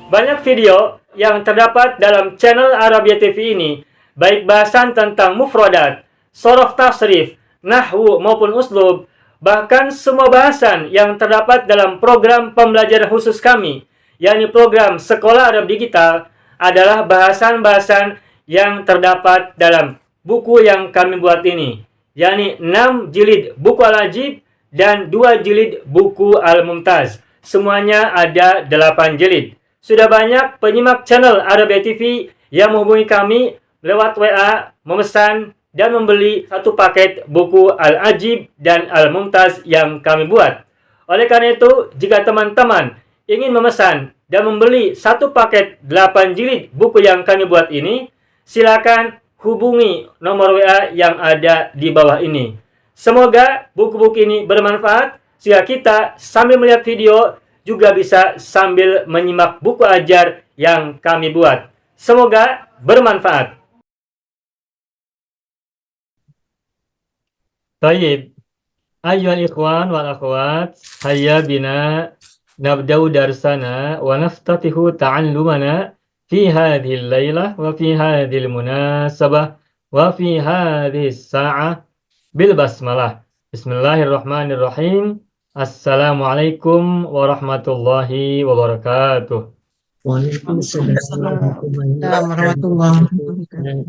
Banyak video yang terdapat dalam channel Arabia TV ini, baik bahasan tentang mufradat, sorof tasrif, nahwu maupun uslub, bahkan semua bahasan yang terdapat dalam program pembelajaran khusus kami, yakni program Sekolah Arab Digital, adalah bahasan-bahasan yang terdapat dalam buku yang kami buat ini, yakni 6 jilid buku Al-Ajib dan 2 jilid buku Al-Mumtaz. Semuanya ada 8 jilid. Sudah banyak penyimak channel Arabia TV yang menghubungi kami lewat WA, memesan dan membeli satu paket buku Al-Ajib dan Al-Mumtaz yang kami buat. Oleh karena itu, jika teman-teman ingin memesan dan membeli satu paket 8 jilid buku yang kami buat ini, silakan hubungi nomor WA yang ada di bawah ini. Semoga buku-buku ini bermanfaat sehingga kita sambil melihat video juga bisa sambil menyimak buku ajar yang kami buat. Semoga bermanfaat. Baik, ayyuhal ikhwan wal akhwat, hayya bina nabda'u darsana wa naftatihu ta'allumana fi hadhihi al-lailah wa fi hadhihi al-munasabah wa fi hadhihi as-sa'ah bil basmalah. Bismillahirrahmanirrahim. Assalamualaikum warahmatullahi wabarakatuh. Waalaikumsalam warahmatullahi wabarakatuh.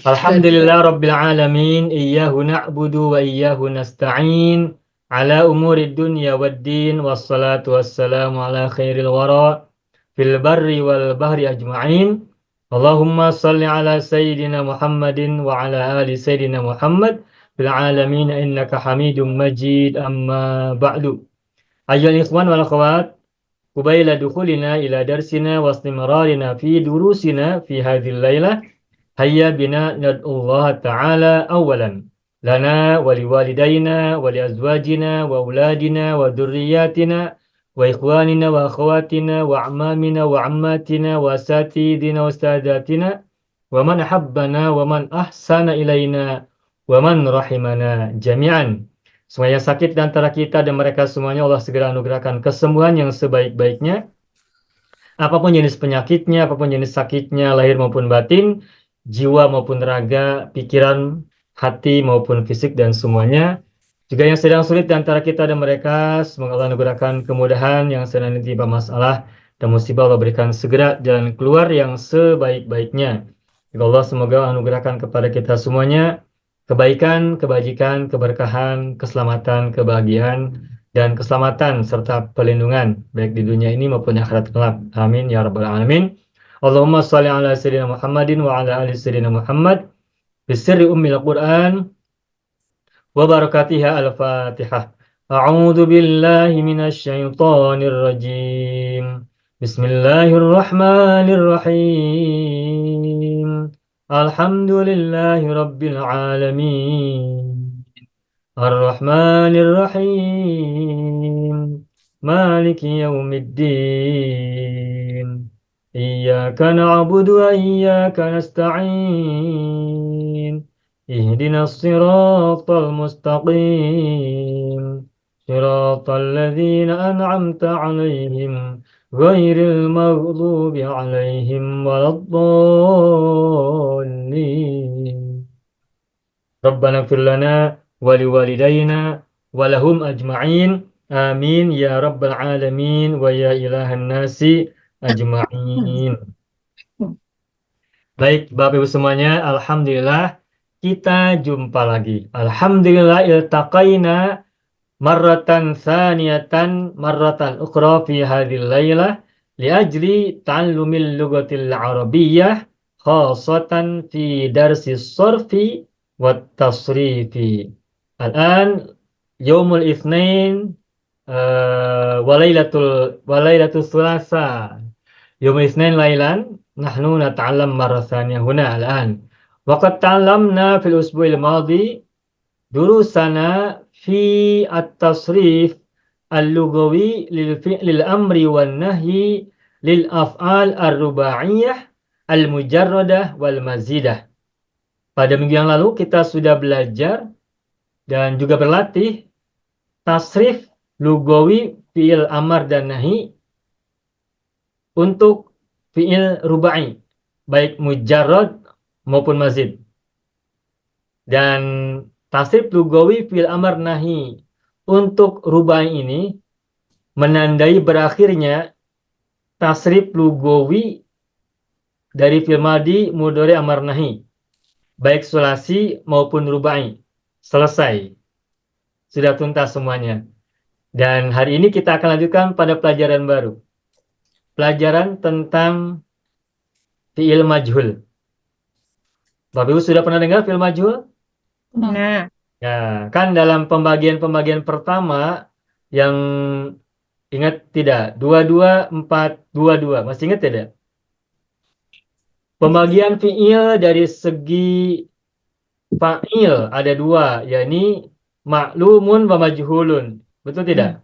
Alhamdulillah Rabbil Alamin. Iyyahu na'budu wa iyyahu nasta'in ala umuri dunya wad din. Wassalatu wassalamu ala khairil wara fil barri wal bahri ajma'in. Allahumma salli ala Sayyidina Muhammadin wa ala ali Sayyidina Muhammad fil alamin innaka hamidum majid, amma ba'du. Ayyuhal ikhwan wal akhwat, قبيل دخولنا إلى درسنا واستمرارنا في دروسنا في هذه الليلة، هيا بنا ندعو الله تعالى أولا لنا ولوالدينا ولأزواجنا وأولادنا وذرياتنا وإخواننا وأخواتنا وأعمامنا وعماتنا وأساتذتنا وأستاذاتنا ومن أحبنا ومن أحسن إلينا ومن رحمنا جميعا. Semua yang sakit di antara kita dan mereka semuanya Allah segera anugerahkan kesembuhan yang sebaik-baiknya. Apapun jenis penyakitnya, apapun jenis sakitnya, lahir maupun batin, jiwa maupun raga, pikiran, hati maupun fisik dan semuanya. Juga yang sedang sulit di antara kita dan mereka, semoga Allah anugerahkan kemudahan, yang sedang menimpa masalah dan musibah Allah berikan segera jalan keluar yang sebaik-baiknya. Juga Allah semoga anugerahkan kepada kita semuanya kebaikan, kebajikan, keberkahan, keselamatan, kebahagiaan, dan keselamatan serta perlindungan baik di dunia ini maupun di akhirat kelak. Amin ya rabbal alamin. Allahumma shalli ala sayyidina Muhammadin wa ala ali sayyidina Muhammad bisirri ummil Qur'an wa barakatiha al-Fatihah. A'udzu billahi minasy syaithanir rajim. Bismillahirrahmanirrahim. Alhamdulillahi rabbil alamin. Ar-Rahmanir-Rahim. Maliki yaumiddin. Iyyaka na'budu wa iyyaka nasta'in. Ihdinas siratal mustaqim. Siratal ladzina an'amta 'alaihim ghairil maghdubi 'alaihim waladdallin. Rabbana ighfir lana wa liwalidayna wa lahum ajma'in. Amin ya rabbal alamin wa ya ilahan nasi ajma'in. Baik, Bapak Ibu semuanya, alhamdulillah kita jumpa lagi. Alhamdulillah iltaqaina marratan tsaniyatan marratan ukhra fi hadhil lailah li ajli ta'allumil lughatil arabiyyah khassatan fi darsis sarfi wat tasrifi. Al-an yaumul itsnain walailatul tsulasa. Yaumul itsnain lailan nahnu nata'allam marra tsaniyah huna al-an. Wa qad ta'allamna fil usbu'il madhi durusana fi at-tasrif al-lughawi lil fi'lil amri wan nahyi lil af'al ar-rubaiyah al-mujarradah wal mazidah. Pada minggu yang lalu kita sudah belajar dan juga berlatih tasrif lugawi fi'il amar dan nahi untuk fi'il rubai, baik mujarrad maupun mazid. Dan tasrif lugawi fi'il amar nahi untuk rubai ini menandai berakhirnya tasrif lugawi dari fi'il madi, mudhari, amar nahi, baik sulasi maupun rubai. Selesai. Sudah tuntas semuanya. Dan hari ini kita akan lanjutkan pada pelajaran baru. Pelajaran tentang fi'il majhul. Bapak Ibu sudah pernah dengar fi'il majhul? Nah, Ya, kan dalam pembagian-pembagian pertama yang ingat tidak? 22, 4, 22. Masih ingat tidak? Pembagian fi'il dari segi fa'il ada dua, yakni ma'lumun wa majhulun. Betul tidak?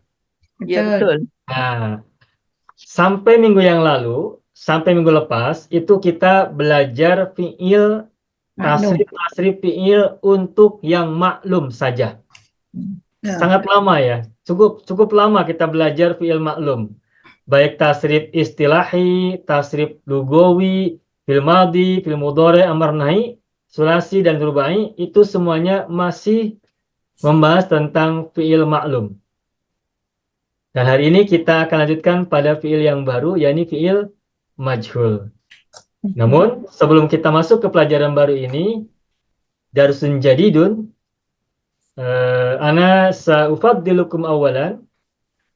ya betul. Nah, sampai minggu yang lalu, sampai minggu lepas, itu kita belajar fi'il, Maklum. tasrif fi'il untuk yang maklum saja. Ya. Sangat lama ya, cukup lama kita belajar fi'il maklum. Baik tasrif istilahi, tasrif lugawi, fi'il madi, fi'il mudhari, amar nahi, sulasi dan rubai, itu semuanya masih membahas tentang fi'il maklum. Dan hari ini kita akan lanjutkan pada fi'il yang baru, yakni fi'il majhul. Namun, sebelum kita masuk ke pelajaran baru ini, darsun jadidun, ana sa'ufaddilukum awalan,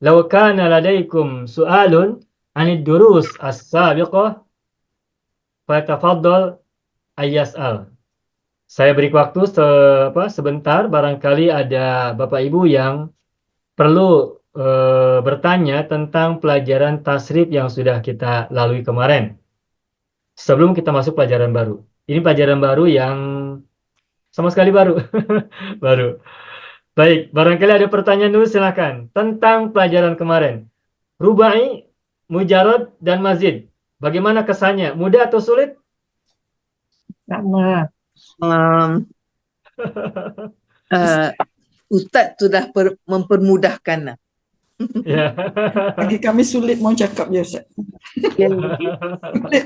law kana ladaikum su'alun anid durus as-sabiqah, fatafaddal ayyas'al. Saya beri waktu sebentar, barangkali ada Bapak Ibu yang perlu bertanya tentang pelajaran tasrif yang sudah kita lalui kemarin. Sebelum kita masuk pelajaran baru. Ini pelajaran baru yang sama sekali baru. Baru. Baik, barangkali ada pertanyaan dulu silakan. Tentang pelajaran kemarin. Rubai, mujarrad, dan mazid. Bagaimana kesannya? Mudah atau sulit? Sama. Ustaz sudah mempermudahkan lah. Ya. Bagi kami sulit mau cakap je Ustaz. Sulit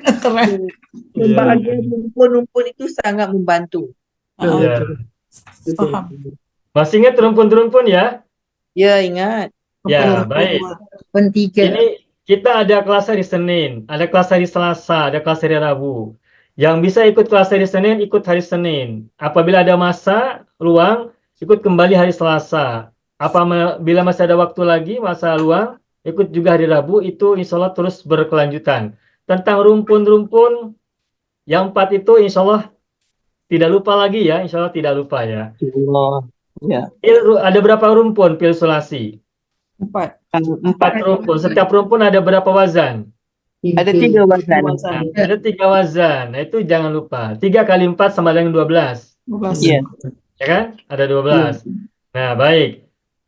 nak terang. Pembahagian rumpun-rumpun itu sangat membantu. Ya. Faham. Masih ingat rumpun-rumpun ya? Ya, ingat. Ya, baik. Pentiga. Ini kita ada kelas hari Senin, ada kelas hari Selasa, ada kelas hari Rabu. Yang bisa ikut kelas hari Senin, ikut hari Senin. Apabila ada masa luang, ikut kembali hari Selasa. Bila masih ada waktu lagi, masa luang, ikut juga hari Rabu, itu insya Allah terus berkelanjutan. Tentang rumpun-rumpun, yang 4 itu insya Allah tidak lupa lagi ya, insya Allah tidak lupa ya. Ya. Ada berapa rumpun pil sulasi? 4. 4 rumpun. Setiap rumpun ada berapa wazan? Ada 3 wazan. Nah, ada 3 wazan. Nah, itu jangan lupa. 3 kali 4 sama dengan 12. 12. Ya. Ya kan? Ada 12. Nah, baik.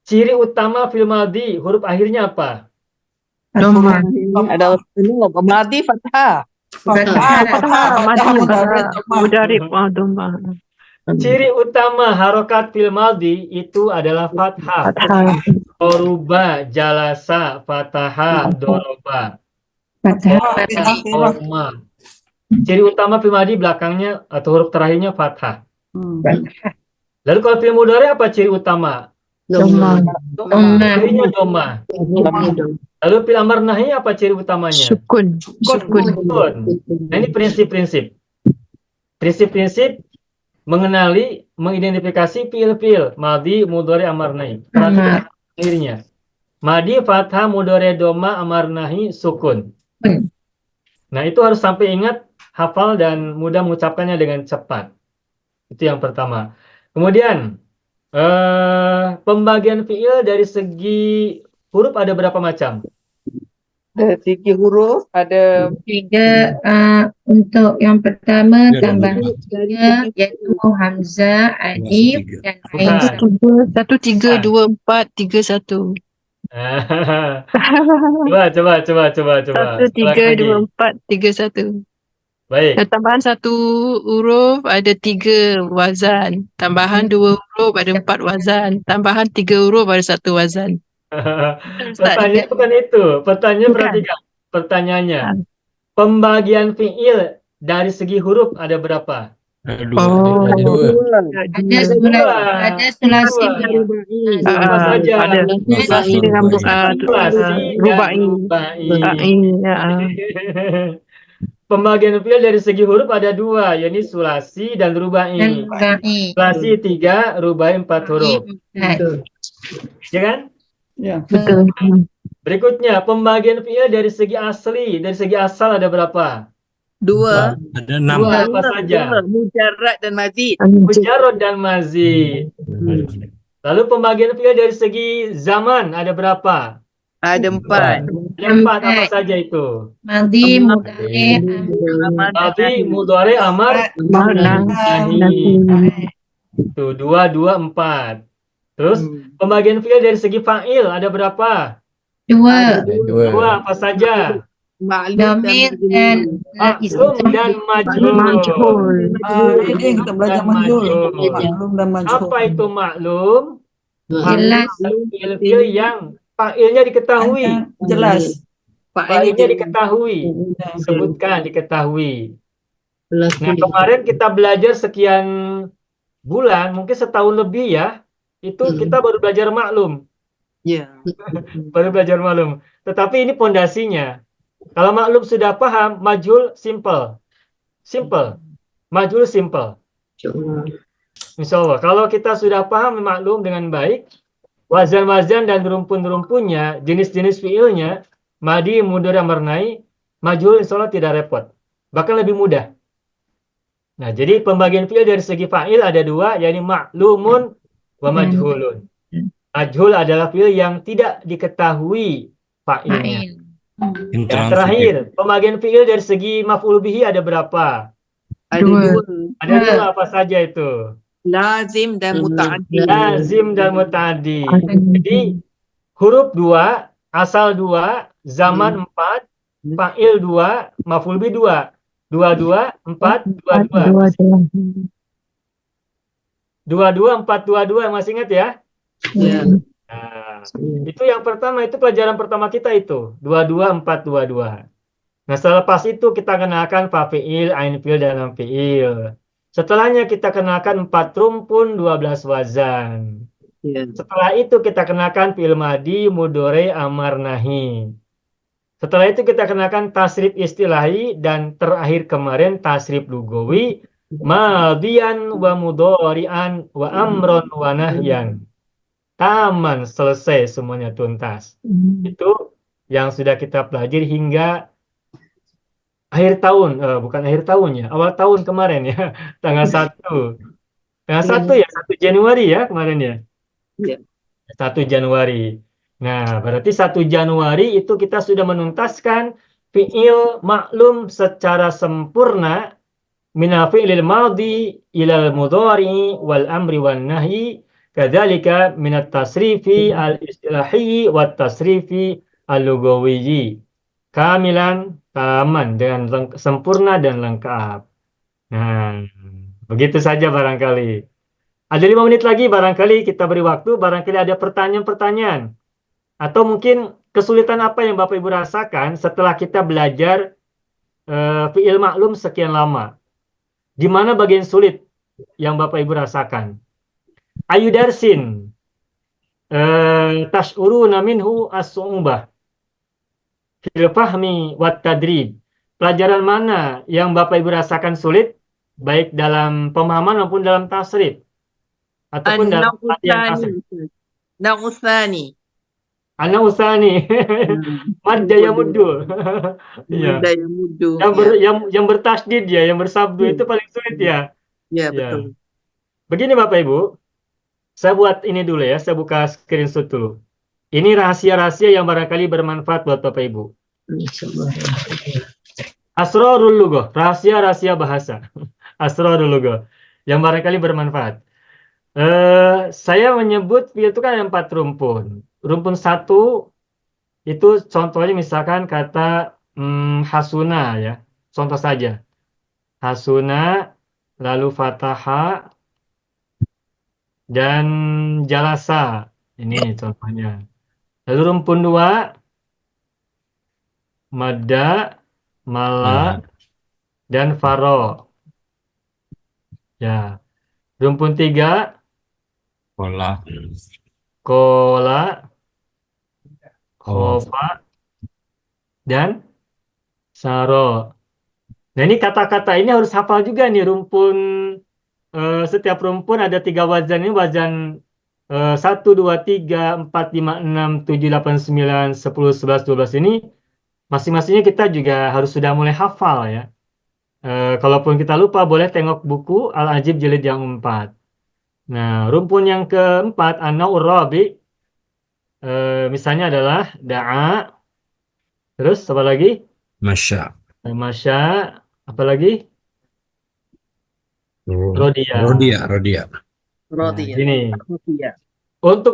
Ciri utama fil madi, huruf akhirnya apa? Doma. Ada madi fathah. Mudarib. Doma. Ciri utama harokat fil madi itu adalah fathah. Oruba, jalasa, fataha, doroba. Doma. Ciri utama fil madi belakangnya atau huruf terakhirnya fathah. Lalu kalau fil mudhari apa ciri utama? Doma. Cirinya doma. Lalu fil amar nahi apa ciri utamanya? Sukun. Sukun. Nah, ini prinsip-prinsip. Prinsip-prinsip mengenali, mengidentifikasi fiil-fiil madi, mudhari, amar nahi. Perhatikan akhirnya. Madi, fathah, mudhari, doma, amar nahi, sukun. Nah, itu harus sampai ingat, hafal dan mudah mengucapkannya dengan cepat. Itu yang pertama. Kemudian pembagian fiil dari segi huruf ada berapa macam? Dari segi huruf ada 3 untuk yang pertama tambah 3 iaitu hamzah, alif dan ain. 1, 3, 2, 4, 3, 1. Coba. 1, 3, 2, 4, 3, 1. Baik. Dan tambahan 1 huruf ada 3 wazan. Tambahan 2 huruf ada 4 wazan. Tambahan 3 huruf ada 1 wazan. Pertanyaan bukan itu. Pertanyaan Bukan. perhatikan. pertanyaannya. Pembagian fiil dari segi huruf ada berapa? Ada dua. Ada Dua. ada sulasi Dua. punya. Apa saja? Ada sulasi dengan Sulasi dan rubai. Pembagian fiil dari segi huruf ada dua, yakni sulasi dan Dan rubai. rubai. Sulasi 3, rubai 4 huruf. Ya kan? Ya. Betul. Berikutnya, pembagian fiil dari segi asli, dari segi asal ada berapa? dua. Ada 6. Dua apa saja? Mujarrad dan mazid. Mujarrad dan mazid. Lalu pembagian fiil dari segi zaman ada berapa? Ada 4. Ada 4 apa saja itu? Madi, mudhari, Madi, mudhari, amar, nahi. Tuh, 2, 2, 4. Terus pembagian fiil dari segi fa'il ada berapa? dua. Dua apa saja? Domir dan Maklum dan majhul. Ini yang kita belajar Dan majhul. majhul. Maklum dan majhul. Apa itu maklum? jelas. Fiil yang fa'ilnya diketahui. Jelas. Fa'ilnya diketahui. Sebutkan, diketahui. Nah, kemarin kita belajar sekian bulan, mungkin setahun lebih ya, itu kita baru belajar maklum. Ya. Baru belajar maklum. Tetapi ini pondasinya. Kalau maklum sudah paham, majhul simple. Simple. Majhul simple. Insya Allah. Kalau kita sudah paham maklum dengan baik, wazan-wazan dan rumpun-rumpunnya, jenis-jenis fiilnya, madi, mudhari, amar, nahi, majhul insya Allah tidak repot. Bahkan lebih mudah. Nah, jadi pembagian fiil dari segi fa'il ada dua, yakni maklumun wa majhulun. Majhul adalah fiil yang tidak diketahui fa'ilnya. Yang terakhir, pembagian fiil dari segi maf'ul bihi ada berapa? Ada 2. Ada dua apa saja itu? Lazim dan muta'addi. Lazim dan muta'addi. Jadi huruf 2, asal 2, zaman 4, fa'il 2, maf'ul bihi 2. 2, 2, 4, 2, 2. 2, 2, 4, 2, 2. Masih ingat ya? Ya. Nah, itu yang pertama, itu pelajaran pertama kita itu. 2, 2, 4, 2, 2. Nah, selepas itu kita kenakan fa fi'il, ain fi'il, dan lam fi'il. Setelahnya kita kenakan 4 rumpun, 12 wazan. Ya. Setelah itu kita kenakan fi'il madi, mudhari, amar, nahi. Setelah itu kita kenakan tasrif istilahi, dan terakhir kemarin tasrif lugawi, madian wa mudhari'an wa amron wa nahyan. Taman, selesai semuanya, tuntas. Itu yang sudah kita pelajari hingga akhir tahun, bukan akhir tahun ya, awal tahun kemarin ya, tanggal 1. Tanggal 1 ya, 1 Januari ya kemarin ya. Ya. 1 Januari. Nah, berarti 1 Januari itu kita sudah menuntaskan fi'il maklum secara sempurna minal fi'lil madhi ilal mudhari wal amri wan nahyi. Kadzalika minat tasrifi al-istilahi wat tasrifi al-lugawiyyi. Kamilan, taman, dengan sempurna dan lengkap. Nah, begitu saja barangkali. Ada 5 menit lagi barangkali kita beri waktu, barangkali ada pertanyaan-pertanyaan. Atau mungkin kesulitan apa yang Bapak Ibu rasakan setelah kita belajar fi'il maklum sekian lama. Di mana bagian sulit yang Bapak Ibu rasakan? Ayu darsin tash'uruna minhu as-su'ubah fil fahmi wat tadrib. Pelajaran mana yang Bapak Ibu rasakan sulit baik dalam pemahaman maupun dalam tasrif ataupun dalam latihan tasrif? Na'uthani. Ana usani. Madda yamuddu. Ya. Daya mudu. Yang bertasdid ya, yang bersabdu itu paling sulit ya. Ya, Ya. betul. Begini Bapak Ibu, saya buat ini dulu ya, saya buka screenshot dulu. Ini rahasia-rahasia yang barangkali bermanfaat buat Bapak Ibu. Asrarul lughah, rahasia-rahasia bahasa. Asrarul lughah yang barangkali bermanfaat. Saya menyebut fiil itu kan ada 4 rumpun. Rumpun 1 itu contohnya misalkan kata hasuna ya. Contoh saja. Hasuna, lalu fataha, dan jalasa. Ini contohnya. Lalu rumpun 2, madda, mala, dan faro. Ya. Rumpun 3, Pola. kola, Oh. khofa, dan saro. Nah, ini kata-kata ini harus hafal juga nih rumpun. Setiap rumpun ada 3 wazan ini, wazan 1, 2, 3, 4, 5, 6, 7, 8, 9, 10, 11, 12 ini masing-masingnya kita juga harus sudah mulai hafal ya. Kalaupun kita lupa boleh tengok buku Al-Ajib jilid yang 4. Nah, rumpun yang keempat an-naur rabi, misalnya adalah da'a, terus apa lagi? Masya. Masya, apa lagi? Rodia. Rodia. Nah, Radiyah. gini. Radiyah. Untuk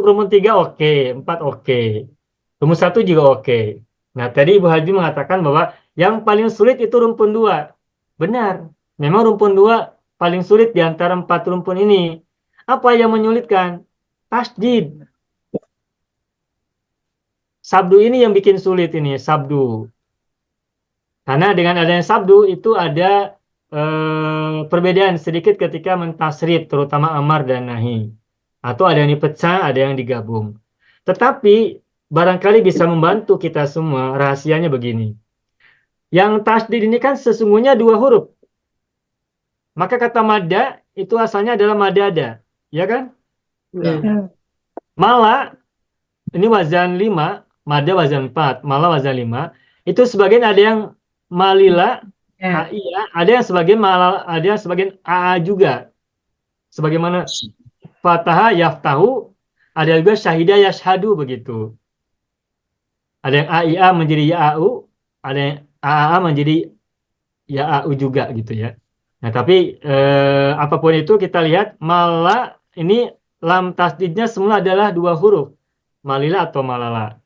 rumpun 3 oke, 4 oke. Rumpun 1 juga oke. Nah, tadi Ibu Haji mengatakan bahwa yang paling sulit itu rumpun 2. Benar. Memang rumpun 2 paling sulit di antara 4 rumpun ini. Apa yang menyulitkan? Tasdid. Sabdu ini yang bikin sulit ini, sabdu. Karena dengan adanya sabdu itu ada perbedaan sedikit ketika mentasrif, terutama amar dan nahi. Atau ada yang dipecah, ada yang digabung. Tetapi barangkali bisa membantu kita semua. Rahasianya begini. Yang tasdid ini kan sesungguhnya 2 huruf. Maka kata madda itu asalnya adalah madada. Ya kan? Ya. Mala, ini wazan 5, madda wazan 4, mala wazan 5. Itu sebagian ada yang malila, Ya. iya, ada yang sebagian mala, ada yang sebagian aa juga. Sebagaimana fataha yaftahu, ada juga syahida yashhadu begitu. Ada yang AIA menjadi YAU, ada yang AAA menjadi YAU juga gitu ya. Nah, tapi apapun itu kita lihat mala ini lam tasdidnya semula adalah 2 huruf. Malila atau malala.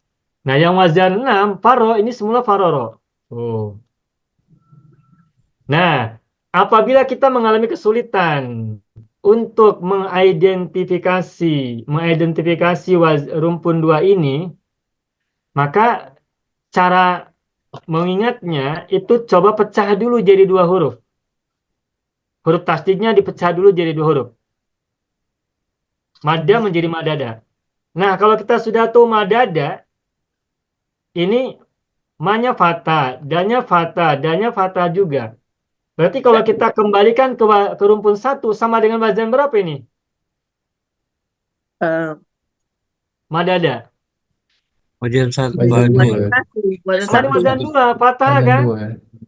Nah, yang wazan 6 faro ini semula faroro. Oh. Nah, apabila kita mengalami kesulitan untuk mengidentifikasi rumpun 2 ini, maka cara mengingatnya itu coba pecah dulu jadi 2 huruf. Huruf tasdidnya dipecah dulu jadi 2 huruf. Madda menjadi madada. Nah, kalau kita sudah tahu madada, ini manya fata, danya fata juga. Berarti kalau kita kembalikan ke rumpun 1 sama dengan wazan berapa ini? Eh, Madada. Wajan satu. Wajan Dua. Wazan Sama dengan wazan 2, fatah kan?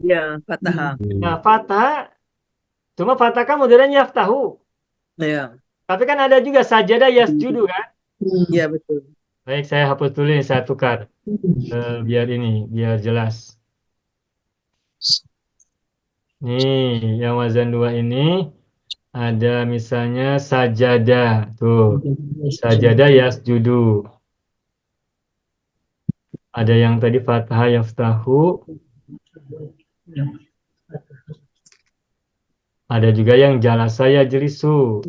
Ya, fathah. Nah, fatah, cuma fatah kan modelnya yaftahu. Ya. Tapi kan ada juga sajadah yasjudu kan? Ya, betul. Baik, saya hapus dulu ini, saya tukar. Biar jelas. Nih, yang wazan 2 ini ada misalnya sajadah. Tuh, sajadah yasjudu. Ada yang tadi fathah yaftahu. Ada juga yang jalasa yajlisu.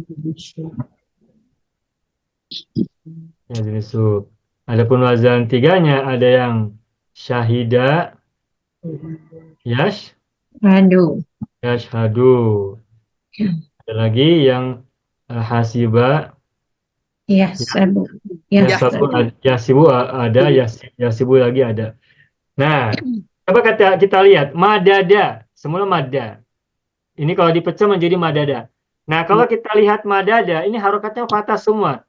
Yajlisu. Adapun wazan 3-nya ada yang syahida Aduh. yashhadu. Ada lagi yang hasiba Ya, sabu. Ya, yasibu ada, yasibu lagi ada. Nah, coba kita lihat madada, semula madda. Ini kalau dipecah menjadi madada. Nah, kalau kita lihat madada, ini harokatnya fathah semua.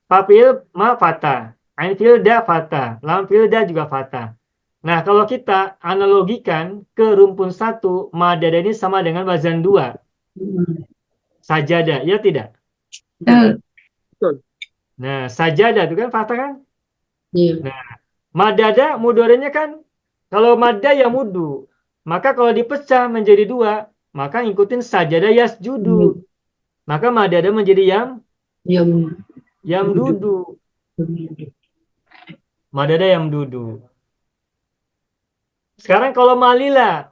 Fafil ma fathah, ain filda fathah, lam filda juga fathah. Nah, kalau kita analogikan ke rumpun 1, madada ini sama dengan wazan 2. Sajada, ya tidak? Betul. Nah, sajada itu kan fathah kan? Iya. Nah, madada mudorenya kan kalau madda ya mudu. Maka kalau dipecah menjadi 2, maka ngikutin sajada yasjudu. Maka madada menjadi yam dudu. Madada yam dudu. Sekarang kalau malila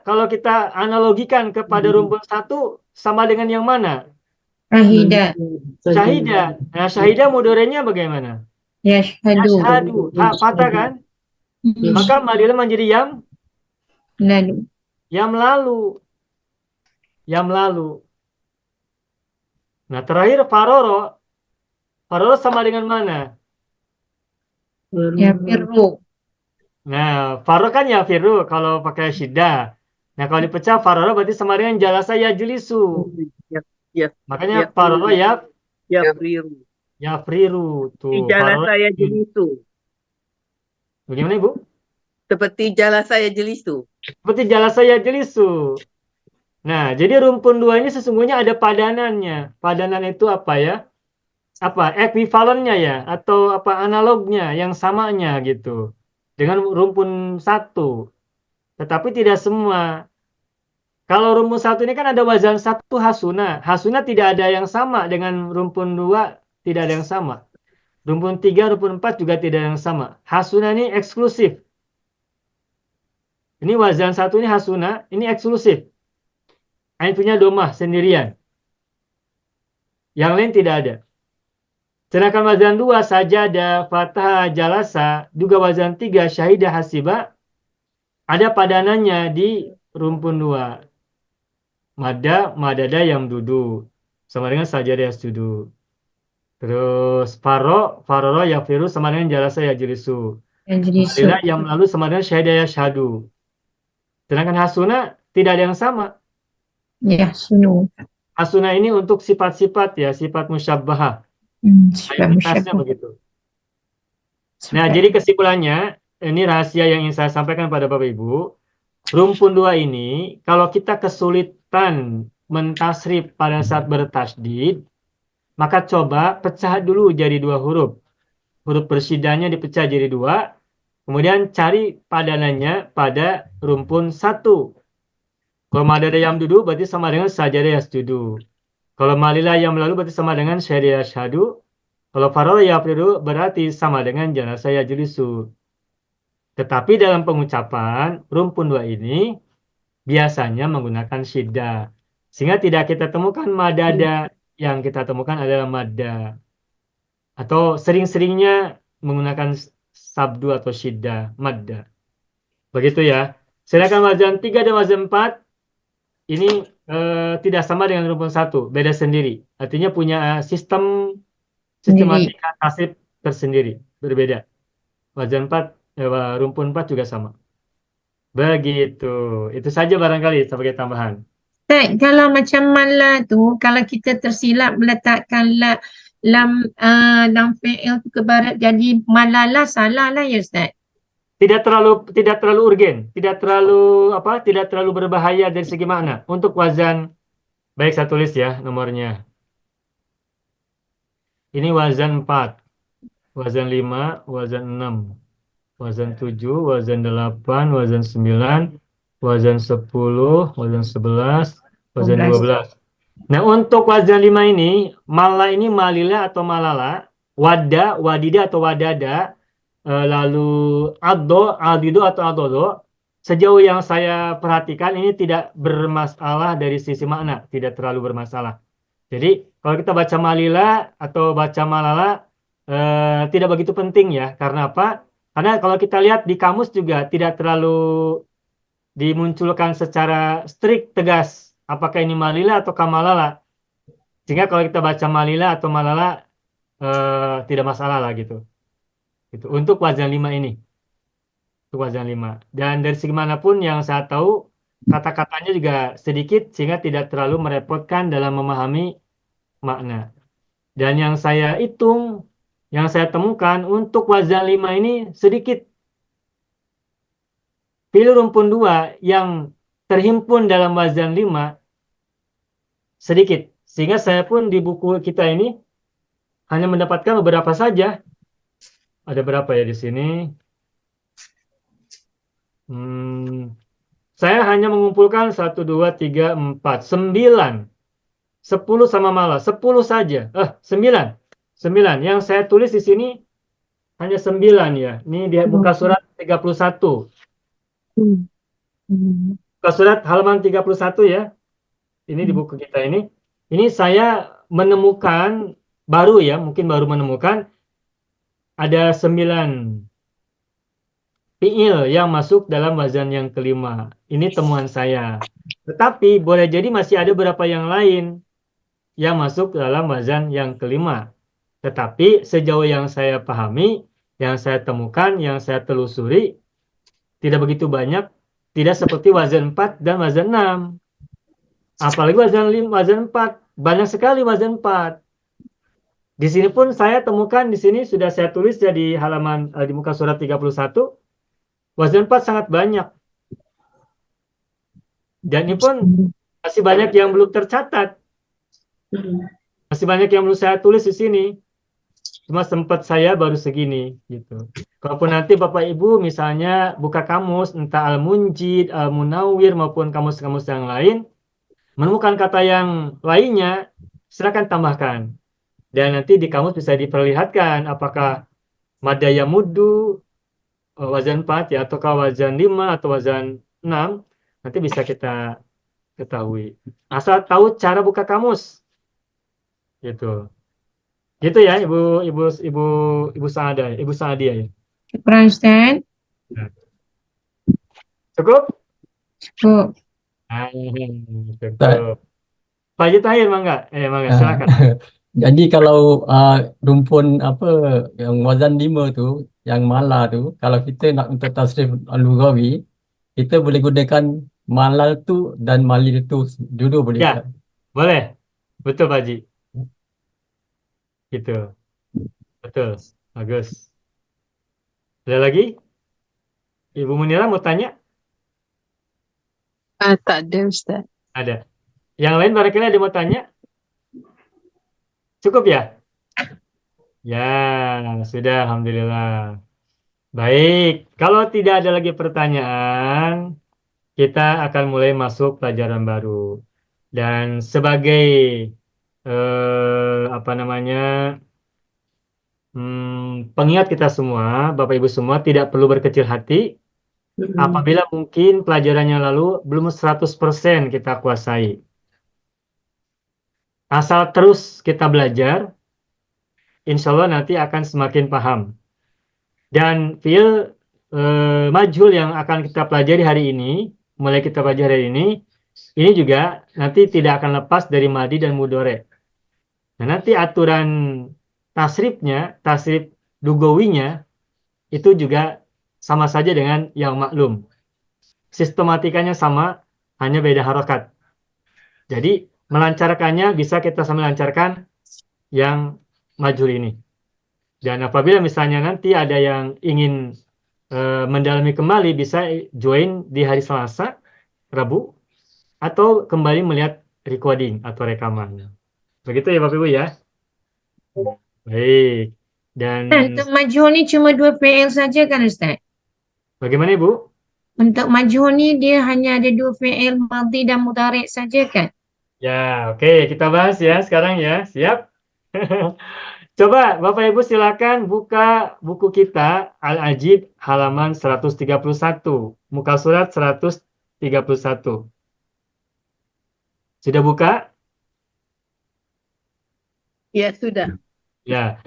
kalau kita analogikan kepada rumpun 1 sama dengan yang mana? Rahida. Syahida. Nah, syahida mudorenya bagaimana? Yashhadu. Yashhadu. Fathah kan? Maka madilah menjadi Lalu. yang lalu. Yang lalu. Nah, terakhir faroro. Faroro sama dengan mana? Ya firru. Nah, faro kan ya firu kalau pakai syiddah. Nah, kalau dipecah faroro berarti sama dengan jalasa yajlisu. Ya, ya, Makanya ya, faroro ya, friru. yafriru. Tuh, Jala faroro. saya jelisu. Bagaimana, Ibu? Seperti jala saya jelisu. Seperti jalasa yajlisu. Nah, jadi rumpun dua ini sesungguhnya ada padanannya. Padanan itu apa ya? Apa ekuivalennya ya? Atau apa analognya yang samanya gitu. Dengan rumpun satu. Tetapi tidak semua. Kalau rumpun satu ini kan ada wazan satu hasuna. Hasuna tidak ada yang sama dengan rumpun dua, tidak ada yang sama. Rumpun tiga, rumpun empat juga tidak ada yang sama. Hasuna ini eksklusif. Ini wazan satu ini hasuna, ini eksklusif. Ain punya domah sendirian. Yang lain tidak ada. Sedangkan wazan dua sajadah, fathah, jalasa, juga wazan tiga syahidah hasiba, ada padanannya di rumpun dua. Madada yang duduk. Sama dengan sajadah yasjudu. Terus faroro yafiru sama dengan jalasa yajlisu. Yajlisu. Madilah yang lalu sama dengan syahidah yashhadu. Sedangkan hasuna tidak ada yang sama. Ya sunu. Hasuna ini untuk sifat-sifat ya, sifat musyabbahah. Sifat Mayoritasnya musyabbah. begitu. Nah, jadi kesimpulannya, ini rahasia yang ingin saya sampaikan pada Bapak Ibu. Rumpun dua ini, kalau kita kesulitan mentasrif pada saat bertasydid, maka coba pecah dulu jadi dua huruf. Huruf bersyidahnya dipecah jadi dua, kemudian cari padanannya pada rumpun satu. Kalau madada yang duduk berarti sama dengan sajadah yasjudu. Kalau malilah yang lalu berarti sama dengan syahidah yashhadu. Kalau faroro yafiru berarti sama dengan jalasa yajlisu. Tetapi dalam pengucapan rumpun dua ini biasanya menggunakan syiddah. Sehingga tidak kita temukan madada, yang kita temukan adalah madda. Atau sering-seringnya menggunakan sabdu atau syiddah, madda. Begitu ya. Sedangkan wazan 3 dan wazan 4 ini tidak sama dengan rumpun satu, beda sendiri. Artinya punya sistematika tasrif tersendiri, berbeda. Wazan 4, rumpun 4 juga sama. Begitu. Itu saja barangkali sebagai tambahan. Ustaz, kalau macam mala tu, kalau kita tersilap meletakkan lam fi'il tu ke barat jadi malala, salah lah ya Ustaz. Tidak terlalu urgen, tidak terlalu berbahaya dari segi makna. Untuk wazan, baik saya tulis ya nomornya. Ini wazan 4, wazan 5, wazan 6, wazan 7, wazan 8, wazan 9, wazan 10, wazan 11, wazan 12. Nah, untuk wazan 5 ini, mala ini malila atau malala, wada, wadida atau wadada, lalu adido atau adodo, sejauh yang saya perhatikan ini tidak bermasalah dari sisi makna, tidak terlalu bermasalah. Jadi kalau kita baca malila atau baca malala tidak begitu penting ya. Karena apa? Karena kalau kita lihat di kamus juga tidak terlalu dimunculkan secara strict tegas apakah ini malila atau kamalala. Sehingga kalau kita baca malila atau malala tidak masalah lah gitu. Gitu. Untuk wazan 5 ini. Untuk wazan 5. Dan dari segi manapun yang saya tahu, kata-katanya juga sedikit sehingga tidak terlalu merepotkan dalam memahami makna. Dan yang saya hitung, yang saya temukan untuk wazan 5 ini sedikit. Pilih rumpun 2 yang terhimpun dalam wazan 5 sedikit. Sehingga saya pun di buku kita ini hanya mendapatkan beberapa saja. Ada berapa ya di sini? Saya hanya mengumpulkan 1, 2, 3, 4, 9. 10 sama malah. 10 saja. 9. 9. Yang saya tulis di sini hanya 9 ya. Ini di buka surat 31. Buka surat halaman 31 ya. Ini di buku kita ini. Ini saya menemukan, baru ya, mungkin baru menemukan, ada 9 fiil yang masuk dalam wazan yang kelima. Ini temuan saya. Tetapi boleh jadi masih ada beberapa yang lain yang masuk dalam wazan yang kelima. Tetapi sejauh yang saya pahami, yang saya temukan, yang saya telusuri, tidak begitu banyak, tidak seperti wazan 4 dan wazan 6. Apalagi wazan 5, wazan 4, banyak sekali wazan 4. Di sini pun saya temukan, di sini sudah saya tulis ya di halaman di muka surat 31, wazan 4 sangat banyak. Dan ini pun masih banyak yang belum tercatat. Masih banyak yang belum saya tulis di sini. Cuma sempat saya baru segini gitu. Kalaupun nanti Bapak Ibu misalnya buka kamus entah Al-Munjid, Al-Munawwir maupun kamus-kamus yang lain, menemukan kata yang lainnya, silakan tambahkan. Dan nanti di kamus bisa diperlihatkan apakah mada yamuddu wazan 4 ya ataukah wazan 5 atau wazan 6, nanti bisa kita ketahui. Asal tahu cara buka kamus. Gitu. Gitu ya Ibu Saadia, Ibu Saadia ya. Syukran Ustaz. Cukup? Cukup. Cukup. Pak Haji Tahir mangga, silakan. Jadi kalau rumpun apa yang wazan 5 tu, yang mala tu, kalau kita nak untuk tasrif al-lughawi, kita boleh gunakan malal tu dan malil tu dulu boleh. Ya, boleh. Betul Pak Haji. Gitu. Betul. Bagus. Ada lagi? Ibu Munira mau tanya? Tak ada Ustaz. Ada. Yang lain barangkali ada mau tanya? Cukup ya? Ya, sudah. Alhamdulillah. Baik. Kalau tidak ada lagi pertanyaan, kita akan mulai masuk pelajaran baru. Dan sebagai pengingat kita semua, Bapak Ibu semua tidak perlu berkecil hati apabila mungkin pelajarannya lalu belum 100% kita kuasai. Asal terus kita belajar, insya Allah nanti akan semakin paham. Dan fiil majhul yang akan kita pelajari hari ini, mulai kita pelajari hari ini juga nanti tidak akan lepas dari madi dan mudhari. Nah, nanti aturan tasrifnya, tasrif lugawinya, itu juga sama saja dengan yang maklum. Sistematikanya sama, hanya beda harokat. Jadi, melancarkannya bisa kita sambil lancarkan yang majhul ini. Dan apabila misalnya nanti ada yang ingin mendalami kembali, bisa join di hari Selasa, Rabu, atau kembali melihat recording atau rekaman. Begitu ya Bapak Ibu ya. Baik. Dan Untuk majhul ni cuma 2 fi'il saja kan Ustaz? bagaimana Ibu? Untuk majhul ni dia hanya ada 2 fi'il madhi dan mudhari' saja kan? Ya, oke, kita bahas ya sekarang ya. Siap? Coba Bapak Ibu silakan buka buku kita Al-Ajib halaman 131, muka surat 131. Sudah buka? Ya, sudah. Ya.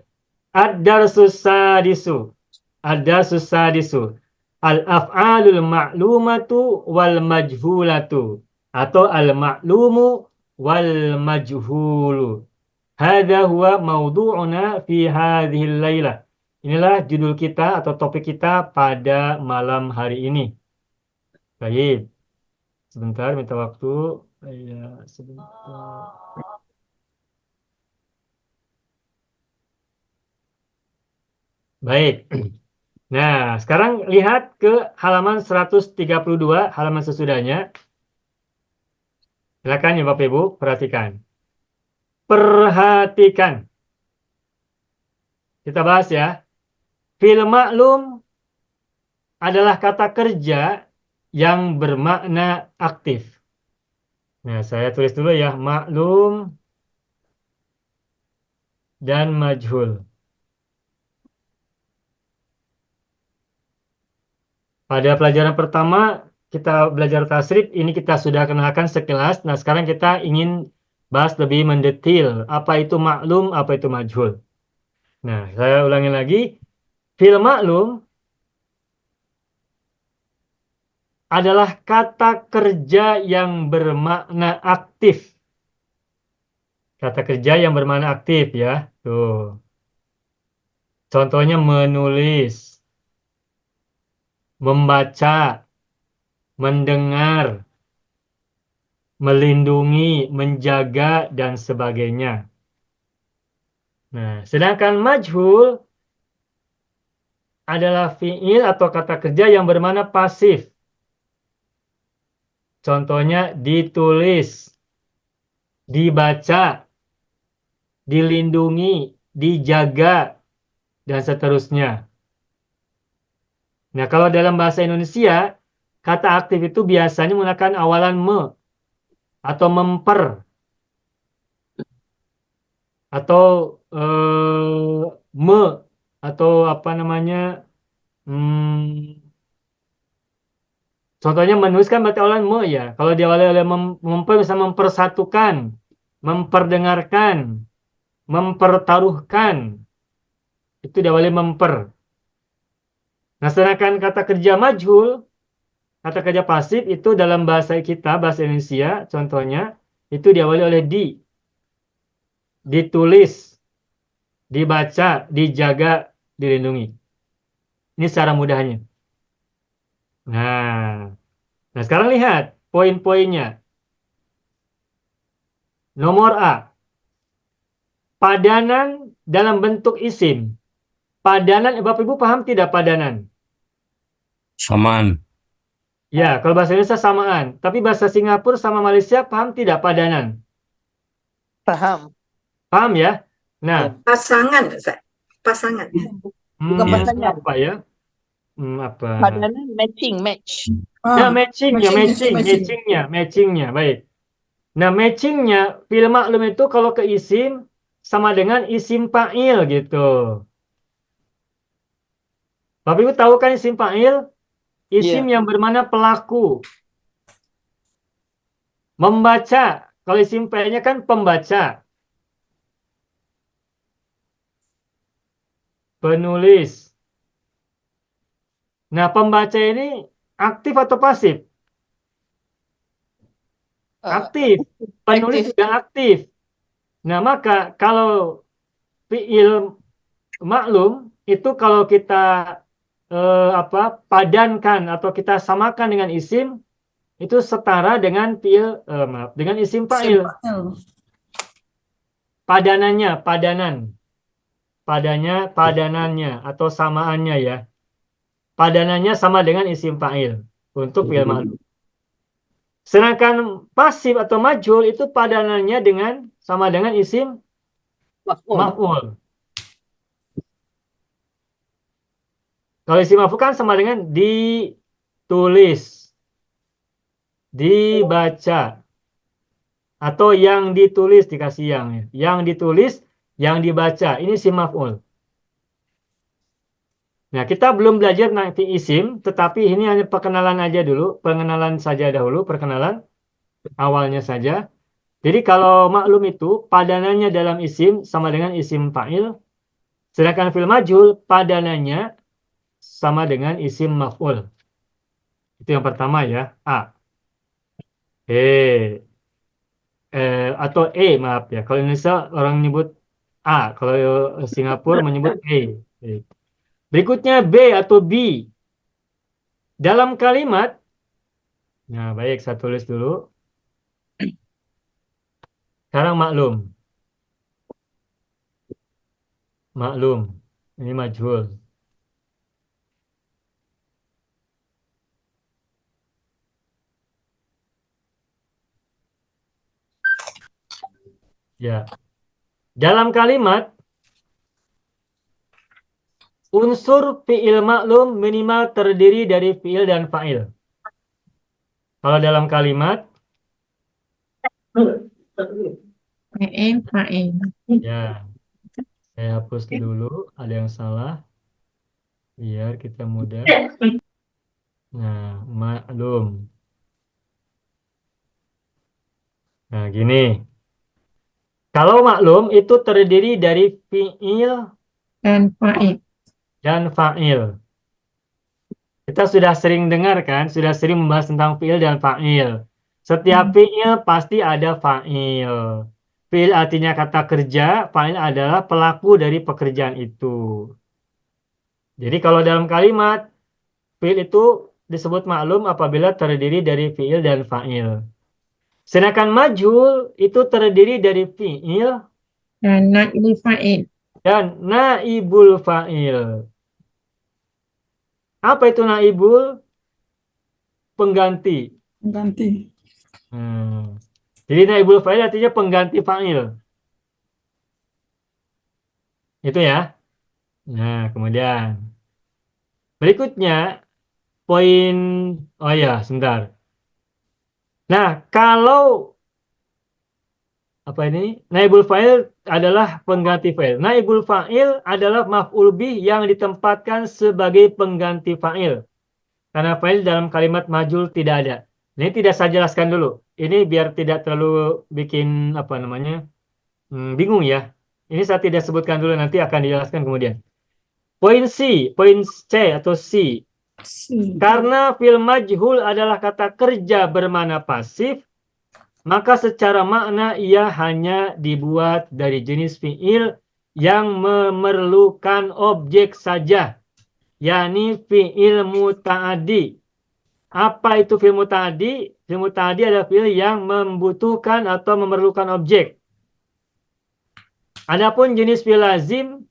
Ad-darsus sadisu. Ad-darsus sadisu. Al-af'alul ma'lumatu wal majhulatu. Atau al-ma'lumu wal majhulu. Hadha huwa maudu'una fi hadhil laylah. Inilah judul kita atau topik kita pada malam hari ini. Baik. Sebentar, minta waktu. Ya, sebentar. Baik. Nah, sekarang lihat ke halaman 132, halaman sesudahnya. Silakan ya Bapak Ibu, perhatikan. Perhatikan. Kita bahas ya. Fi'il maklum adalah kata kerja yang bermakna aktif. Nah, saya tulis dulu ya, maklum dan majhul. Pada pelajaran pertama, kita belajar tasrif, ini kita sudah kenalkan sekilas. Nah, sekarang kita ingin bahas lebih mendetil. Apa itu maklum, apa itu majhul. Nah, saya ulangi lagi. Fi'il maklum adalah kata kerja yang bermakna aktif. Kata kerja yang bermakna aktif ya. Tuh. Contohnya menulis, membaca, mendengar, melindungi, menjaga, dan sebagainya. Nah, sedangkan majhul adalah fiil atau kata kerja yang bermakna pasif. Contohnya ditulis, dibaca, dilindungi, dijaga, dan seterusnya. Nah, kalau dalam bahasa Indonesia, kata aktif itu biasanya menggunakan awalan me atau memper atau me atau apa namanya? Contohnya menuliskan berarti awalan me ya. Kalau diawali oleh memper bisa mempersatukan, memperdengarkan, mempertaruhkan. Itu diawali memper. Nah, sedangkan kata kerja majhul, kata kerja pasif itu dalam bahasa kita, bahasa Indonesia, contohnya, itu diawali oleh ditulis, dibaca, dijaga, dilindungi. Ini secara mudahnya. Nah sekarang lihat poin-poinnya. Nomor A, padanan dalam bentuk isim. Padanan, Bapak Ibu paham tidak padanan? Samaan. Ya, kalau bahasa Indonesia samaan. Tapi bahasa Singapura sama Malaysia paham tidak padanan? Paham. Paham ya? Nah, Pasangan, Ustaz. Pasangan. Bukan Iya. pasangan. apa ya? Apa? Padanan match. Nah, matchingnya. Baik. Nah, matchingnya fi'il maklum itu kalau ke isim sama dengan isim fa'il gitu. Bapak Ibu tahu kan isim fa'il? Isim yang bermakna pelaku. Membaca. Kalau isim fa'ilnya kan pembaca. Penulis. Nah, pembaca ini aktif atau pasif? Aktif. Penulis juga aktif. Nah, maka kalau fi'il maklum itu kalau kita padankan atau kita samakan dengan isim itu setara dengan dengan isim fa'il. Padanannya atau samaannya ya. Padanannya sama dengan isim fa'il untuk fi'il maklum. Sedangkan pasif atau majhul itu padanannya sama dengan isim maf'ul. Kalau isim maf'ul kan sama dengan ditulis, dibaca, atau yang ditulis dikasih yang ya. Yang ditulis, yang dibaca. Ini isim maf'ul. Nah, kita belum belajar nanti isim, tetapi ini hanya perkenalan aja dulu, pengenalan saja dahulu, perkenalan awalnya saja. Jadi kalau maklum itu padanannya dalam isim sama dengan isim fa'il, sedangkan fi'il majhul padanannya sama dengan isim maf'ul. Itu yang pertama ya, A. Atau maaf ya. Kalau Indonesia orang menyebut A, kalau Singapura menyebut E. Berikutnya B atau B. Dalam kalimat, nah baik saya tulis dulu. Sekarang maklum. Maklum. Ini majhul. Ya. Dalam kalimat, unsur fi'il maklum minimal terdiri dari fi'il dan fa'il. Kalau dalam kalimat, fa'il. ya, saya hapus dulu, ada yang salah, biar kita mudah. Nah, maklum. Nah, gini. Kalau maklum itu terdiri dari fi'il Dan fa'il. dan fa'il. Kita sudah sering dengar kan, sudah sering membahas tentang fiil dan fa'il. Setiap fiil pasti ada fa'il. Fiil artinya kata kerja, fa'il adalah pelaku dari pekerjaan itu. Jadi kalau dalam kalimat, fiil itu disebut maklum apabila terdiri dari fiil dan fa'il. Sedangkan majhul itu terdiri dari fiil Dan naibul fa'il. dan naibul fa'il. Apa itu naibul? Pengganti. Ganti. Jadi naibul fa'il artinya pengganti fa'il. Itu ya. Nah, kemudian berikutnya poin, oh ya, sebentar. Nah, kalau apa ini? Naibul fa'il adalah pengganti fa'il. Naibul fa'il adalah maf'ul bih yang ditempatkan sebagai pengganti fa'il. Karena fa'il dalam kalimat majhul tidak ada. Ini tidak saya jelaskan dulu. Ini biar tidak terlalu bikin apa namanya? Bingung ya. Ini saya tidak sebutkan dulu, nanti akan dijelaskan kemudian. Poin C atau C. Karena fi'il majhul adalah kata kerja bermakna pasif, maka secara makna ia hanya dibuat dari jenis fi'il yang memerlukan objek saja, yakni fi'il muta'addi. Apa itu fi'il muta'addi? Fi'il muta'addi adalah fi'il yang membutuhkan atau memerlukan objek. Adapun jenis fi'il lazim,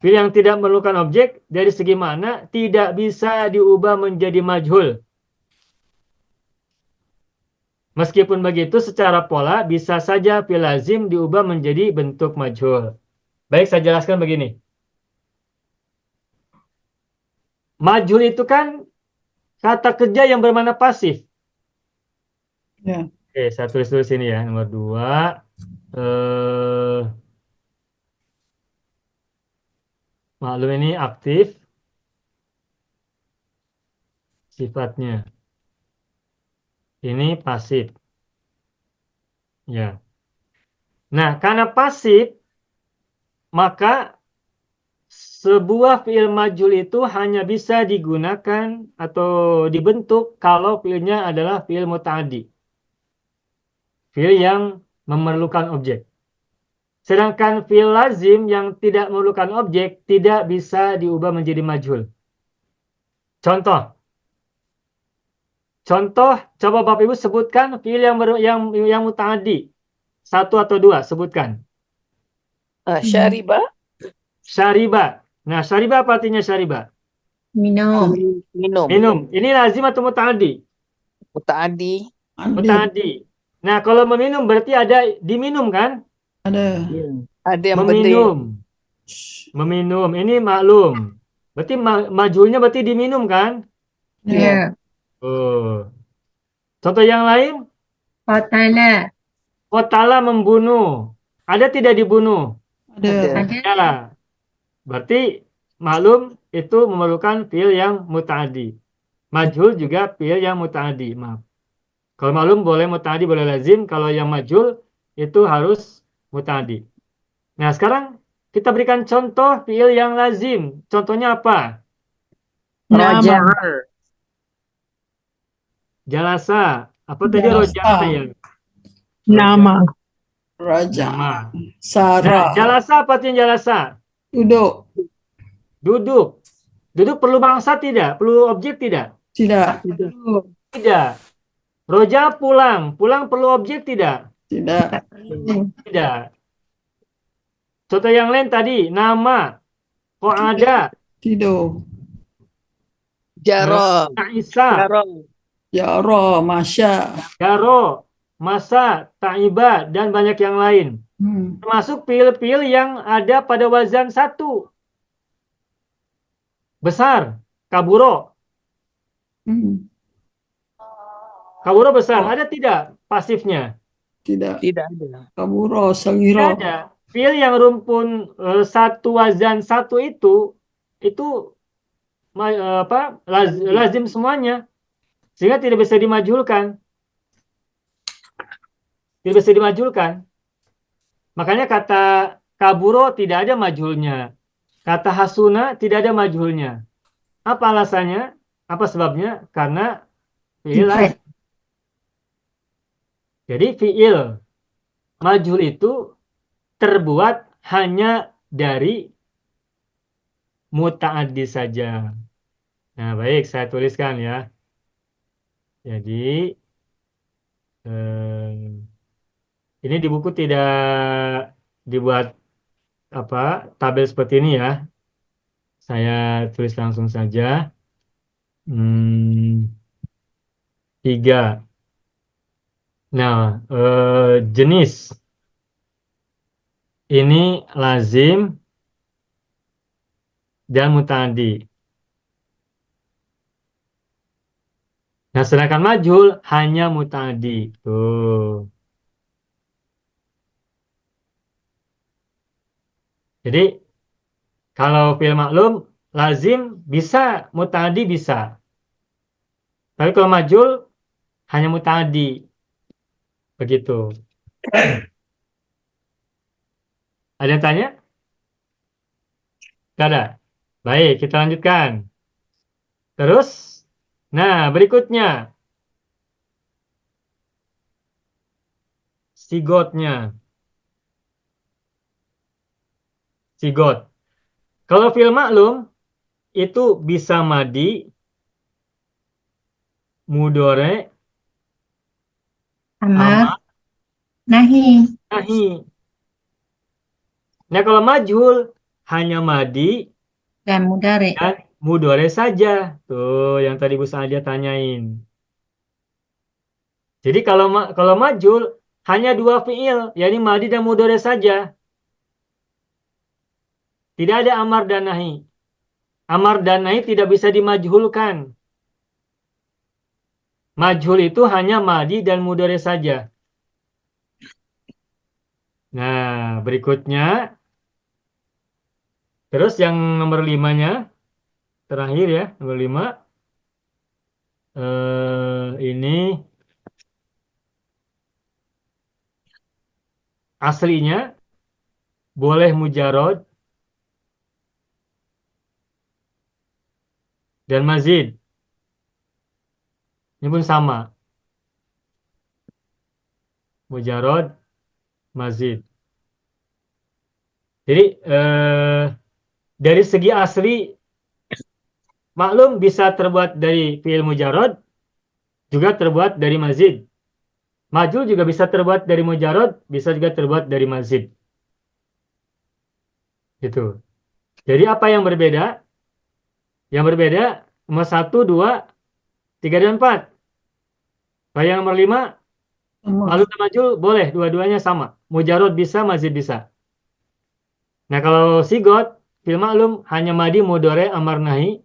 fi'il yang tidak memerlukan objek, dari segi makna tidak bisa diubah menjadi majhul. Meskipun begitu, secara pola bisa saja fi'il lazim diubah menjadi bentuk majhul. Baik, saya jelaskan begini. Majhul itu kan kata kerja yang bermakna pasif. Ya. Oke, saya tulis dulu sini ya. Nomor 2. Maklum ini aktif. Sifatnya. Ini pasif. Ya. Nah, karena pasif, maka sebuah fi'il majhul itu hanya bisa digunakan atau dibentuk kalau fi'ilnya adalah fi'il muta'addi. Fi'il yang memerlukan objek. Sedangkan fi'il lazim yang tidak memerlukan objek tidak bisa diubah menjadi majhul. Contoh, coba Bapak Ibu sebutkan fi'il yang muta'addi. 1 atau 2, sebutkan. Syariba. Syariba. Nah, syariba apa artinya syariba? Minum. Minum. Minum. Ini lazim atau muta'addi? Muta'addi. Muta'addi. Nah, kalau meminum berarti ada diminum kan? Ada. Ada yang benda. Meminum. Meminum. Ini maklum. Berarti majhulnya berarti diminum kan? Ya. Oh. Contoh yang lain? Qatala. Qatala membunuh. Ada tidak dibunuh? Ada. Ada. Ya. Berarti maklum itu memerlukan fi'il yang muta'addi. Majhul juga fi'il yang muta'addi. Maaf. Kalau maklum boleh muta'addi, boleh lazim. Kalau yang majhul itu harus muta'addi. Nah, sekarang kita berikan contoh fi'il yang lazim. Contohnya apa? Raja'a. Jalasa. Apa tadi Jalasa. roja'a ya? Nama. Raja. Nama. Nah, Sarah. jalasa apa artinya jalasa? Duduk. Duduk. Duduk perlu bangsa tidak? Perlu objek tidak? Tidak. Tidak. Roja pulang. Pulang perlu objek tidak? Tidak. Tidak. Contoh yang lain tadi, nama. Kok ada? Tidur. Jara. Ta'isa. Jara. Yara. Masya. Garo. Masa. Ta'iba. Dan banyak yang lain. Termasuk fiil-fiil yang ada pada wazan 1. Besar. Kaburo. Kaburo besar. Ada tidak pasifnya? Tidak. Tidak ada. Kaburo. Tidak Sagira. ada. Fiil yang rumpun 1 wazan 1 itu lazim semuanya. Sehingga tidak bisa dimajhulkan. Tidak bisa dimajhulkan. Makanya kata kaburo tidak ada majhulnya. Kata hasuna tidak ada majhulnya. Apa alasannya? Apa sebabnya? Karena fiil lazim. Sifat. Jadi fiil majhul itu terbuat hanya dari muta'addi saja. Nah, baik, saya tuliskan ya. Jadi, ini di buku tidak dibuat tabel seperti ini ya. Saya tulis langsung saja. 3. Nah, jenis ini lazim dan muta'addi. Nah, sedangkan majhul hanya muta'addi. Tuh. Jadi, kalau fi'il maklum lazim bisa, muta'addi bisa. Tapi kalau majhul hanya muta'addi. Begitu. Ada yang tanya? Tidak ada. Baik, kita lanjutkan. Terus, nah berikutnya sigotnya. Sigot. Kalau fi'il maklum itu bisa madi, mudore, Amar. amar, Nahi. nahi. Nah, kalau majhul hanya madi Dan mudare. dan mudore saja. Tuh, yang tadi Bu Sadia tanyain. Jadi kalau majhul hanya 2 fiil, yakni madi dan mudore saja. Tidak ada amar dan nahi. Amar dan nahi tidak bisa dimajhulkan. Majhul itu hanya madi dan mudore saja. Nah, berikutnya. Terus yang nomor 5-nya, terakhir ya, nomor 5. Ini aslinya boleh mujarod dan mazid. Ini pun sama. Mujarod, mazid. Jadi dari segi asli maklum bisa terbuat dari fi'il mujarod, juga terbuat dari mazid. Majhul juga bisa terbuat dari mujarod, bisa juga terbuat dari mazid. Gitu. Jadi apa yang berbeda? Yang berbeda nomor 1, 2, 3, dan 4. Kalau yang nomor 5, maklum dan majhul boleh, dua-duanya sama. Mujarod bisa, mazid bisa. Nah, kalau sigot, fi'il maklum hanya madi, mudore, amar, nahi.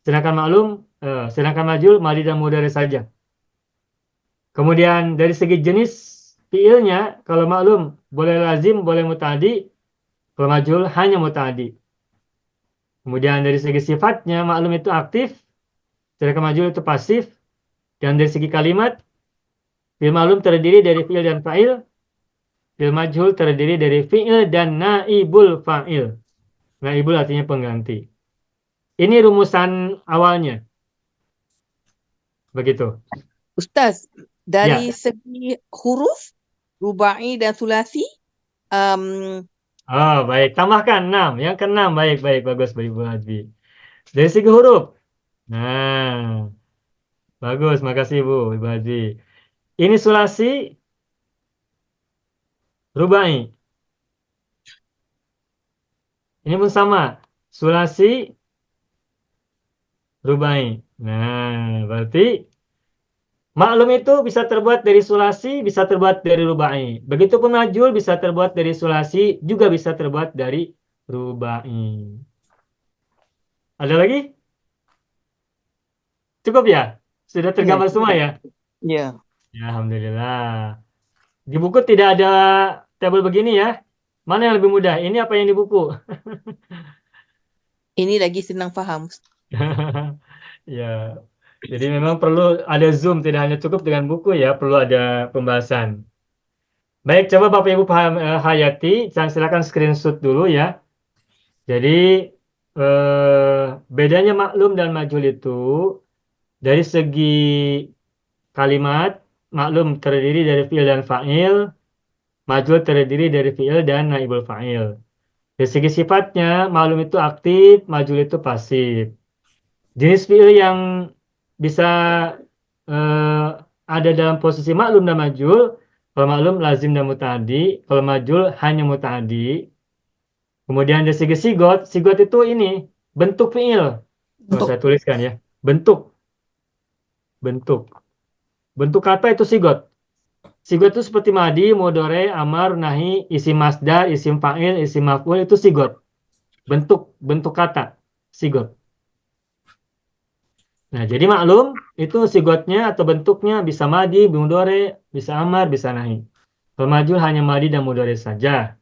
Sedangkan majhul madi dan mudore saja. Kemudian dari segi jenis fi'ilnya, kalau maklum boleh lazim, boleh muta'addi. Kalau majhul hanya muta'addi. Kemudian dari segi sifatnya, maklum itu aktif, sedangkan majhul itu pasif. Dan dari segi kalimat, fi'il maklum terdiri dari fi'il dan fa'il. Fi'il majhul terdiri dari fi'il dan naibul fa'il. Naibul artinya pengganti. Ini rumusan awalnya. Begitu. Ustaz, dari Ya. segi huruf, rubai dan sulasi, Oh, baik. Tambahkan 6. Yang ke-6. Baik, baik. Bagus, Ibu Hadbi. Dari segi huruf. Nah, bagus. Makasih, Ibu Hadbi. Ini sulasi rubai. Ini pun sama. Sulasi rubai. Nah, berarti maklum itu bisa terbuat dari sulasi, bisa terbuat dari rubai. Begitupun majhul bisa terbuat dari sulasi, juga bisa terbuat dari rubai. Ada lagi? Cukup ya? Sudah tergambar semua ya? ya. Ya, alhamdulillah. Di buku tidak ada tabel begini ya. Mana yang lebih mudah? Ini apa yang di buku? Ini lagi senang faham. Ya. Jadi memang perlu ada Zoom, tidak hanya cukup dengan buku ya, perlu ada pembahasan. Baik, coba Bapak Ibu paham hayati, silakan screenshot dulu ya. Jadi bedanya maklum dan majhul itu dari segi kalimat, maklum terdiri dari fi'il dan fa'il, majhul terdiri dari fi'il dan naibul fa'il. Dari segi sifatnya, maklum itu aktif, majhul itu pasif. Jenis fi'il yang bisa ada dalam posisi maklum dan majhul, kalau maklum lazim dan muta'addi, kalau majhul hanya muta'addi. Kemudian dari segi sigot, sigot itu ini bentuk fi'il. Kalau saya tuliskan ya, bentuk kata itu sigot. Sigot itu seperti madi, mudhari, amar, nahi, isim masdar, isim fa'il, isim maf'ul itu sigot. Bentuk kata sigot. Nah, jadi maklum itu sigotnya atau bentuknya bisa madi, mudhari, bisa amar, bisa nahi. Kalau majhul hanya madi dan mudhari saja.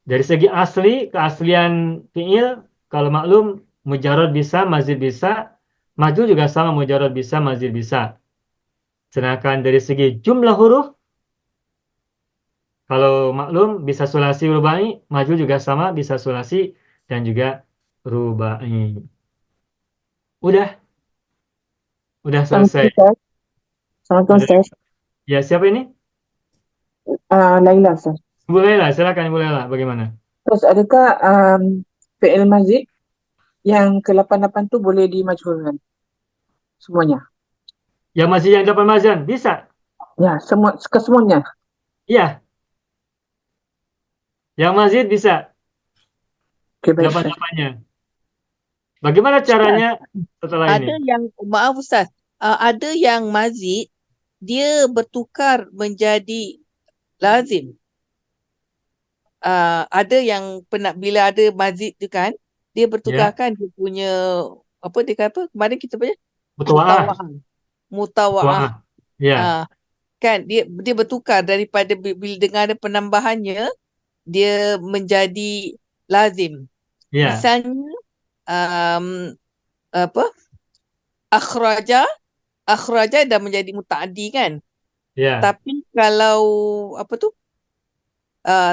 Dari segi asli, keaslian fi'il, kalau maklum mujarrad bisa, mazid bisa, majhul juga sama, mujarrad bisa, mazid bisa. Sedangkan dari segi jumlah huruf, kalau maklum bisa sulasi rubai, majhul juga sama, bisa sulasi dan juga rubai. Udah selesai. Assalamualaikum Ustaz. Ya, siapa ini? Laila Ustaz. Ibu Lela, silakan Ibu Lela, bagaimana? Terus adakah fi'il mazid yang ke-88 tu boleh dimajhulkan? Semuanya? Yang masih yang 8 mazan, bisa? Ya, kesemuanya. Iya. Yang mazid bisa. Okay, baik Ustaz. 8-8-nya. Bagaimana caranya setelah Ada ini? yang, maaf Ustaz, ada yang mazid, dia bertukar menjadi lazim. Ada yang bila ada mazid tu kan, dia bertukarkan dia punya, apa dia kata, kemarin kita punya Mutawa'ah. mutawa'ah. Ya. Kan dia bertukar daripada bila dengar ada penambahannya, dia menjadi lazim. Ya. Misalnya apa, akhraja dah menjadi mutaaddi kan. Ya. Tapi kalau apa tu,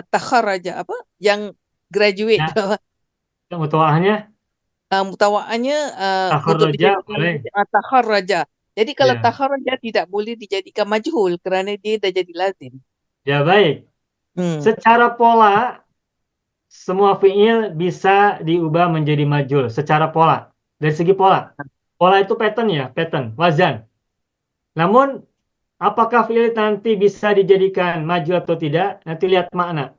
takharaja, apa yang graduate, Ya. Yang mutawa'ahnya mutawa'ahnya untuk takharraja dijadikan boleh. takharaja. Jadi kalau Ya. takharaja tidak boleh dijadikan majhul kerana dia dah jadi lazim. Ya, baik. Secara pola semua fi'il bisa diubah menjadi majhul secara pola. Dari segi pola. Pola itu pattern ya, pattern, wazan. Namun apakah fi'il nanti bisa dijadikan majhul atau tidak? Nanti lihat makna.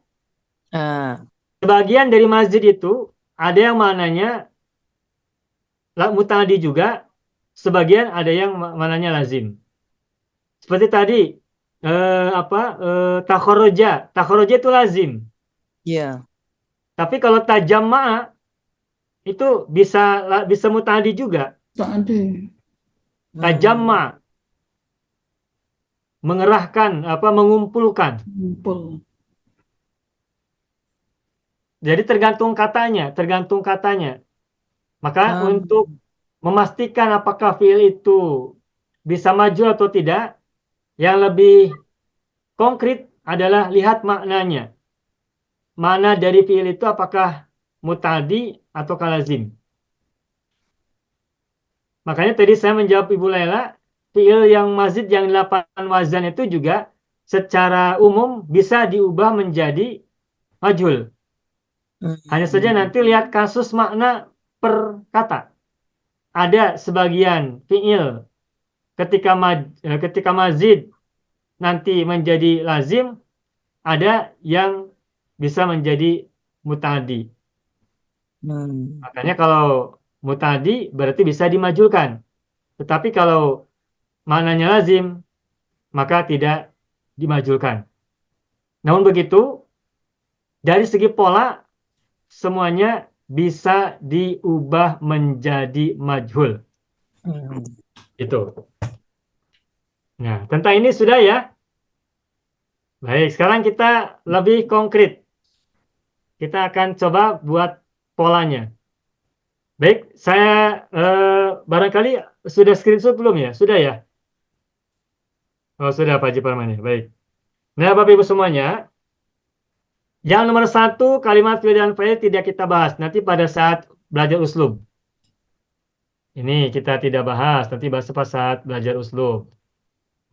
Sebagian dari mazid itu ada yang maknanya muta'addi juga, sebagian ada yang maknanya lazim. Seperti tadi takharraja itu lazim. Ya. Tapi kalau tajamma'a itu bisa muta'addi juga. Tak ada. Tajamma mengerahkan, mengumpulkan. Kumpul. Jadi tergantung katanya. Maka untuk memastikan apakah fi'il itu bisa majhul atau tidak, yang lebih konkret adalah lihat maknanya. Makna dari fi'il itu apakah muta'addi atau lazim. Makanya tadi saya menjawab Ibu Laila, fi'il yang mazid yang 8 wazan itu juga secara umum bisa diubah menjadi majhul. Hanya saja nanti lihat kasus makna per kata. Ada sebagian fi'il ketika mazid nanti menjadi lazim, ada yang bisa menjadi muta'addi. Makanya kalau muta'addi berarti bisa dimajhulkan. Tetapi kalau maknanya lazim, maka tidak dimajhulkan. Namun begitu, dari segi pola, semuanya bisa diubah menjadi majhul. Itu. Nah, tentang ini sudah ya. Baik, sekarang kita lebih konkret. Kita akan coba buat polanya. Baik, saya barangkali sudah screenshot belum ya? Sudah ya? Oh, sudah Pak Haji Parmani. Baik. Nah, Bapak Ibu semuanya, yang nomor 1, kalimat fi'il dan fa'il tidak kita bahas. Nanti pada saat belajar uslub. Ini kita tidak bahas, nanti bahas pas saat belajar uslub.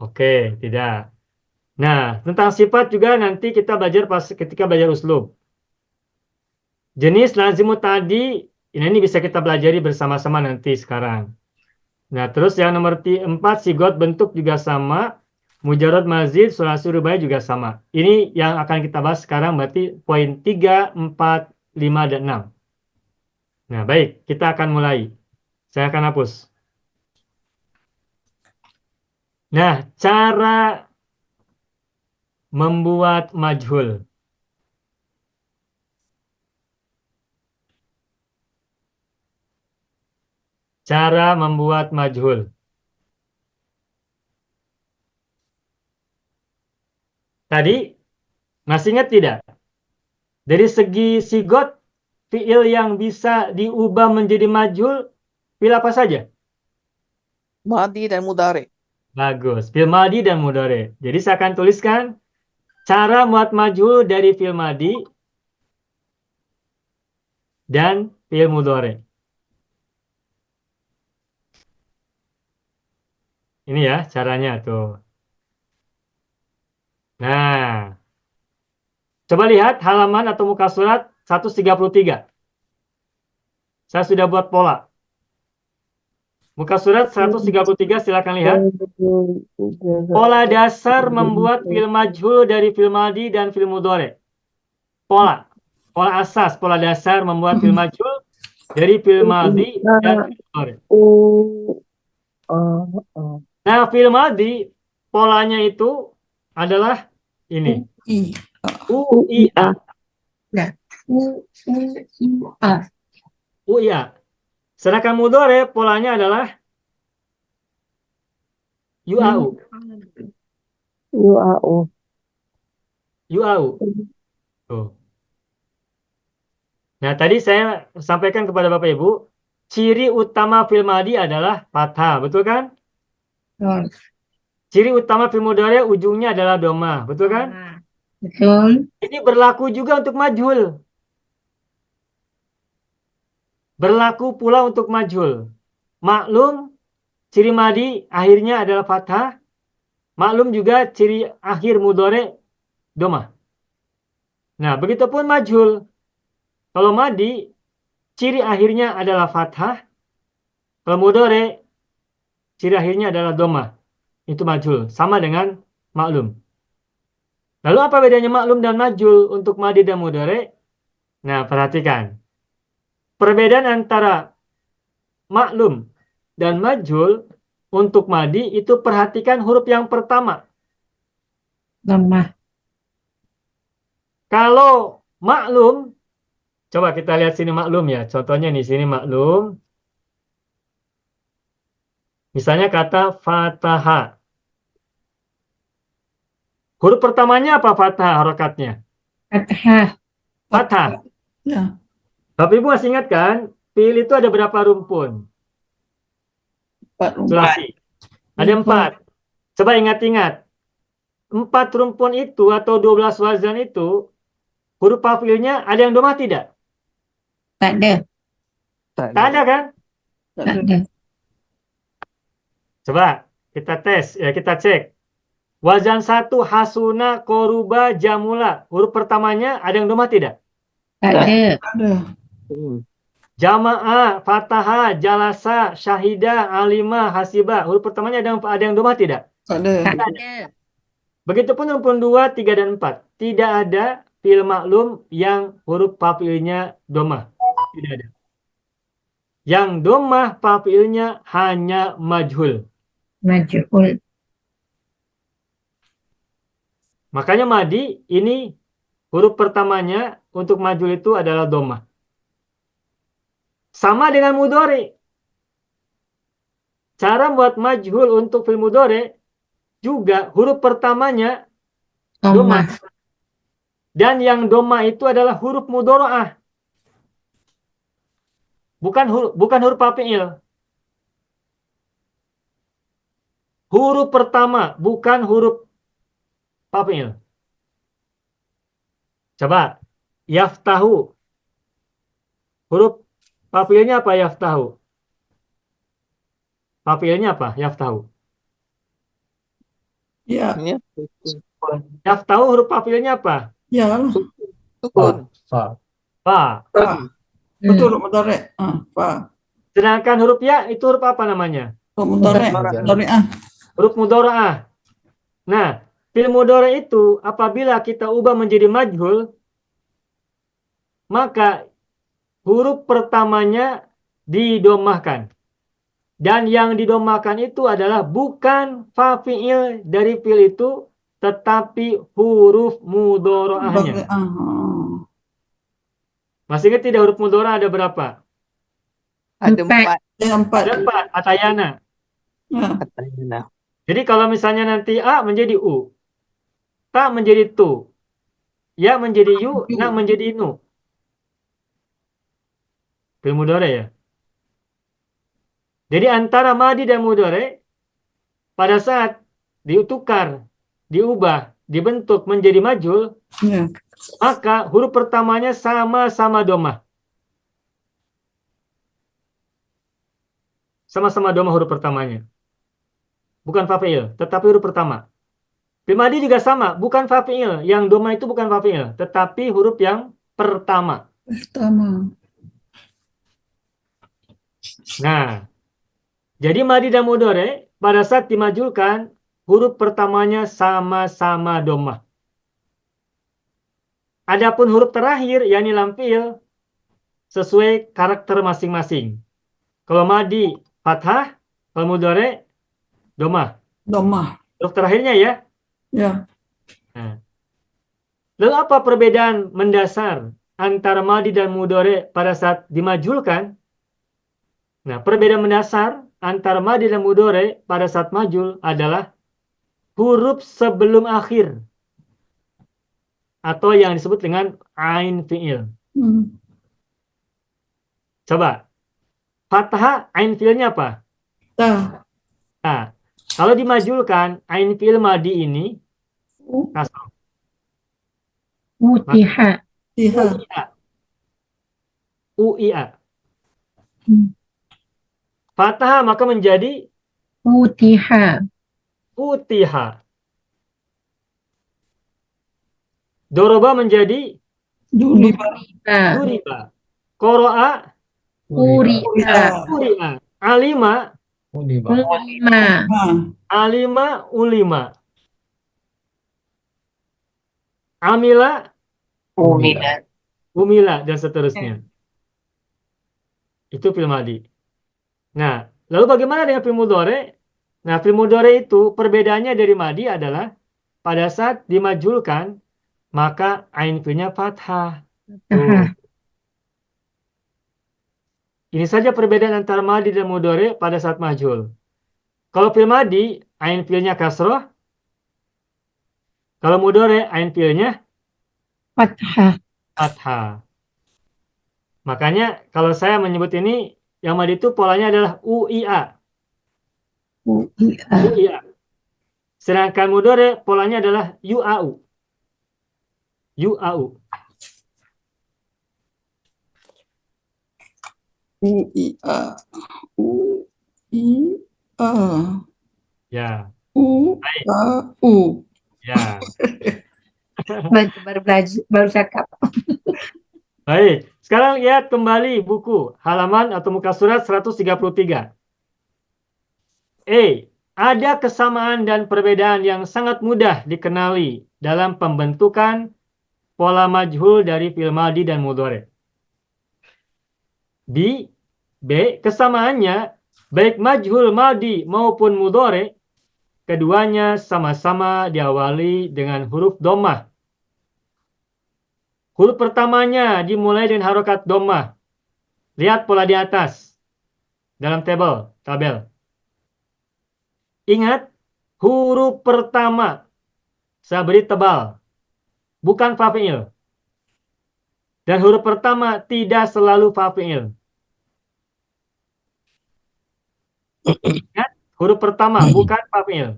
Oke, tidak. Nah, tentang sifat juga nanti kita belajar pas ketika belajar uslub. Jenis lazimut tadi, ini bisa kita pelajari bersama-sama nanti sekarang. Nah, terus yang nomor 4, sigot bentuk juga sama. Mujarad mazid, sulasi rubai juga sama. Ini yang akan kita bahas sekarang berarti poin 3, 4, 5, dan 6. Nah, baik, kita akan mulai. Saya akan hapus. Nah, cara membuat majhul. Cara membuat majhul. Tadi, masih ingat tidak? Dari segi sigot, fiil yang bisa diubah menjadi majhul, fiil apa saja? Madi dan mudhari. Bagus, fiil madi dan mudhari. Jadi saya akan tuliskan cara membuat majhul dari fiil madi dan fiil mudhari. Ini ya caranya tuh. Nah, coba lihat halaman atau muka surat 133. Saya sudah buat pola. Muka surat 133 silakan lihat. Pola dasar membuat fiil majhul dari fiil madi dan fiil mudhari. Pola. Pola asas, pola dasar membuat fiil majhul dari fiil madi dan fiil mudhari. Nah, fiil madi polanya itu adalah ini. UIA. Nah, U-I-A. UIA. Sedangkan mudhari polanya adalah UAU. UAU. Tuh. Nah, tadi saya sampaikan kepada Bapak Ibu, ciri utama fiil madi adalah fathah, betul kan? Betul. Ciri utama fiil mudhari ujungnya adalah domah, betul kan? Betul. Ini berlaku juga untuk majhul. Berlaku pula untuk majhul. Maklum, ciri madi akhirnya adalah fathah. Maklum juga ciri akhir mudhari domah. Nah, begitupun majhul. Kalau madi, ciri akhirnya adalah fathah. Kalau mudhari, ciri akhirnya adalah domah. Itu majhul. Sama dengan maklum. Lalu apa bedanya maklum dan majhul untuk madi dan mudhari? Nah, perhatikan. Perbedaan antara maklum dan majhul untuk madi itu perhatikan huruf yang pertama. Lemah. Kalau maklum, coba kita lihat sini maklum ya. Contohnya di sini maklum. Misalnya kata fataha. Huruf pertamanya apa fathah harokatnya? Fathah. Fathah. Ya. Bapak Ibu masih ingat kan? Fiil itu ada berapa rumpun? 4 rumput. Sulasi. Ada 4. Coba ingat-ingat. 4 rumpun itu atau 12 wazan itu, huruf fiilnya ada yang domah tidak? Tak ada. Tak ada kan? Tak Tak ada. ada. Coba kita tes, ya kita cek. Wazan 1 hasuna, koruba, jamula. Huruf pertamanya ada yang domah tidak? Tak ada. Tak ada. Jamaah, fataha, jalasa, syahida, alima, hasiba. Huruf pertamanya ada yang domah tidak? Tak ada. Tak ada. Begitupun rumpun 2, 3, dan 4. Tidak ada fiil maklum yang huruf fiilnya domah. Tidak ada. Yang domah fiilnya hanya majhul. Majhul. Makanya madi ini huruf pertamanya untuk majhul itu adalah domah. Sama dengan mudhari. Cara buat majhul untuk fiil mudhari juga huruf pertamanya domah. Domah. Dan yang domah itu adalah huruf mudharaah. Bukan huruf fiil. Huruf pertama, bukan huruf fiil. Coba, yaftahu. Huruf fiilnya apa yaftahu? Fa fi'ilnya apa? Yaftahu. Ya, Ya. Yaftahu huruf fa fi'ilnya apa? ya lah. Sukun. Fa. Fa. Fa. Betul, huruf mudhari'. Fa. Sedangkan huruf ya itu huruf apa namanya? Huruf mudhari'. Mudhari'. Mudhari'ah. Huruf mudhora'ah. Nah, fi'il mudhari' itu apabila kita ubah menjadi majhul, maka huruf pertamanya didomahkan. Dan yang didomahkan itu adalah bukan fa fi'il dari fi'il itu, tetapi huruf mudhora'ahnya. Mudhari'ah. Masih ingat tidak huruf mudhora'ah ada berapa? Ada Empat. 4. Yang 4. Ada 4, atayana. Ya. Katanya. Jadi kalau misalnya nanti A menjadi U, Ta menjadi Tu, Ya menjadi Yu, Na menjadi Nu. Fi'il mudhari' ya. Jadi antara madi dan mudhari' pada saat ditukar, diubah, dibentuk menjadi majhul, Ya. maka huruf pertamanya sama-sama domah. Sama-sama domah huruf pertamanya. Bukan fa fi'il, tetapi huruf pertama. Fi'il madi juga sama, bukan fa fi'il. Yang domah itu bukan fa fi'il, tetapi huruf yang pertama. Pertama. Nah, jadi madi dan mudhari' pada saat dimajulkan, huruf pertamanya sama-sama domah. Adapun huruf terakhir, yakni lam fi'il, sesuai karakter masing-masing. Kalau madi, fathah. Kalau mudhari', domah. Domah. Huruf terakhirnya ya. Ya. Nah. Lalu apa perbedaan mendasar antara madi dan mudhari' pada saat dimajulkan? Nah, perbedaan mendasar antara madi dan mudhari' pada saat majul adalah huruf sebelum akhir. Atau yang disebut dengan ain fi'il. Coba. Fathah, ain fi'ilnya apa? Ta. Nah, kalau dimajulkan, ain fi'il madi ini kasroh. Utiha. Tiha. UIA. Fathah maka menjadi Utiha. utiha. Doroba menjadi Duriba. duriba. Qoro'a Uriha. uri'a. Alima Ulima. alima ulima. Amila umila dan seterusnya. Itu fi'il madi. Nah, lalu bagaimana dengan fi'il mudhari'? Nah, fi'il mudhari' itu perbedaannya dari madi adalah pada saat dimajulkan maka ain fi'ilnya fathah. Tuh. Ini saja perbedaan antara madi dan mudhari' pada saat majhul. Kalau fi'il madi, ain fi'ilnya kasroh. Kalau mudhari', ain fi'ilnya Fathah. fathah. Makanya kalau saya menyebut ini, yang madi itu polanya adalah UIA. Uia. UIA. Sedangkan mudhari' polanya adalah UAU. UAU. U-I-A. U-I-A. Ya, U-A-U. ya. Baru belajar, baru cakap. Baik, sekarang lihat kembali buku halaman atau muka surat 133. Ada kesamaan dan perbedaan yang sangat mudah dikenali dalam pembentukan pola majhul dari fi'il madi dan mudhari'. B. Kesamaannya baik majhul madi maupun mudhari', keduanya sama-sama diawali dengan huruf dhammah. Huruf pertamanya dimulai dengan harokat dhammah. Lihat pola di atas dalam tabel. Ingat, huruf pertama saya beri tebal, bukan fa fi'il. Dan huruf pertama tidak selalu fa fi'il. Ingat, huruf pertama bukan fa fi'il.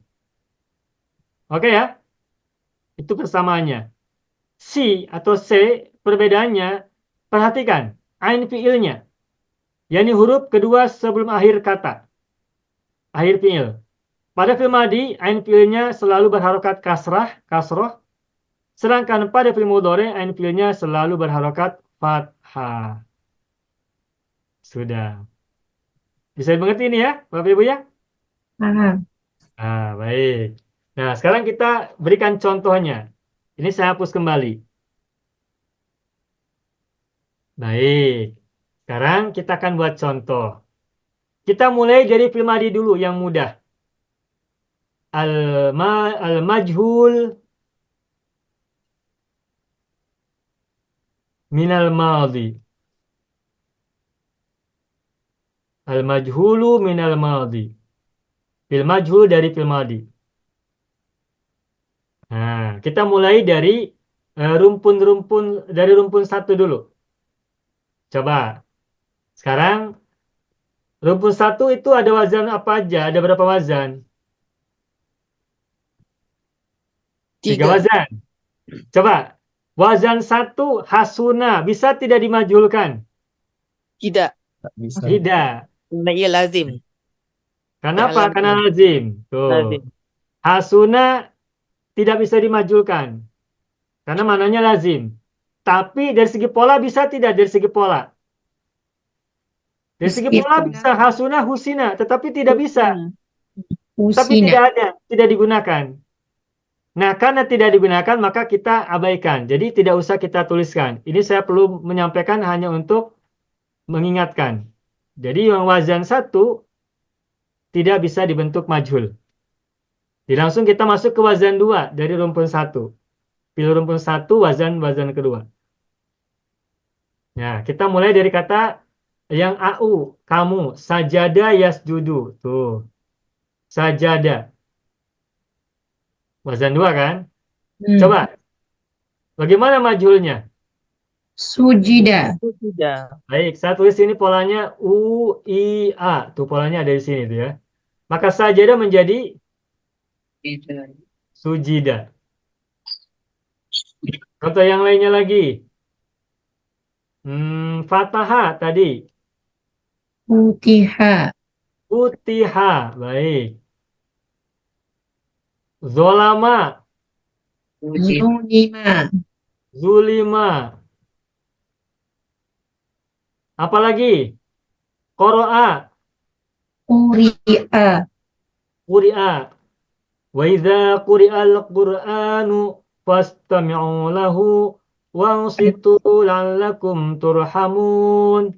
Oke ya? Itu persamaannya. C atau C, perbedaannya, perhatikan, ain fi'ilnya. yakni huruf kedua sebelum akhir kata. akhir fiil. Pada fiil madi, ain fiilnya selalu berharokat kasroh. Sedangkan pada fiil mudhari, ain fiilnya selalu berharokat fathah. Sudah. Bisa dimengerti ini ya, Bapak Ibu ya? Paham. Baik. Nah, sekarang kita berikan contohnya. Ini saya hapus kembali. Baik. Sekarang kita akan buat contoh. Kita mulai dari fiil madi dulu yang mudah. Al-majhul minal madi. Al-majhulu minal madi. Fiil majhul dari fiil madi. Nah, kita mulai dari rumpun satu dulu. Coba. Sekarang rumpun satu itu ada wazan apa aja? Ada berapa wazan? 3 3. wazan. Coba. Wazan 1 hasuna bisa tidak dimajhulkan? Tidak. Tidak. Karena ia lazim. Kenapa? Dalam Karena lazim. Tuh. lazim. Hasuna tidak bisa dimajhulkan. Karena mananya lazim. Tapi dari segi pola bisa tidak dari segi pola? Dari segi pola bisa hasuna, husina. Tetapi tidak bisa. Tapi Husina. tidak ada. Tidak digunakan. Nah, karena tidak digunakan, maka kita abaikan. Jadi tidak usah kita tuliskan. Ini saya perlu menyampaikan hanya untuk mengingatkan. Jadi yang wazan 1 tidak bisa dibentuk majhul. Jadi langsung kita masuk ke wazan 2 dari rumpun 1. Pilih rumpun 1, wazan kedua. Nah, kita mulai dari kata yang au, kamu. Sajada yasjudu. Tuh. Sajada. Wazan 2 kan? Coba. Bagaimana majhulnya? Sujida. Tidak. Baik, saya tulis ini polanya U, I, A. Tuh polanya ada di sini tuh ya. Maka sajada menjadi sujida. Contoh yang lainnya lagi. Fataha tadi. Futiha. Futiha. Baik. Zolama. Zulima. Zulima. Apalagi? Qoro'a. Quri'a. Quri'a. Wa idza quri'al Qur'anu fastami'u lahu wansitu la'allakum turhamun.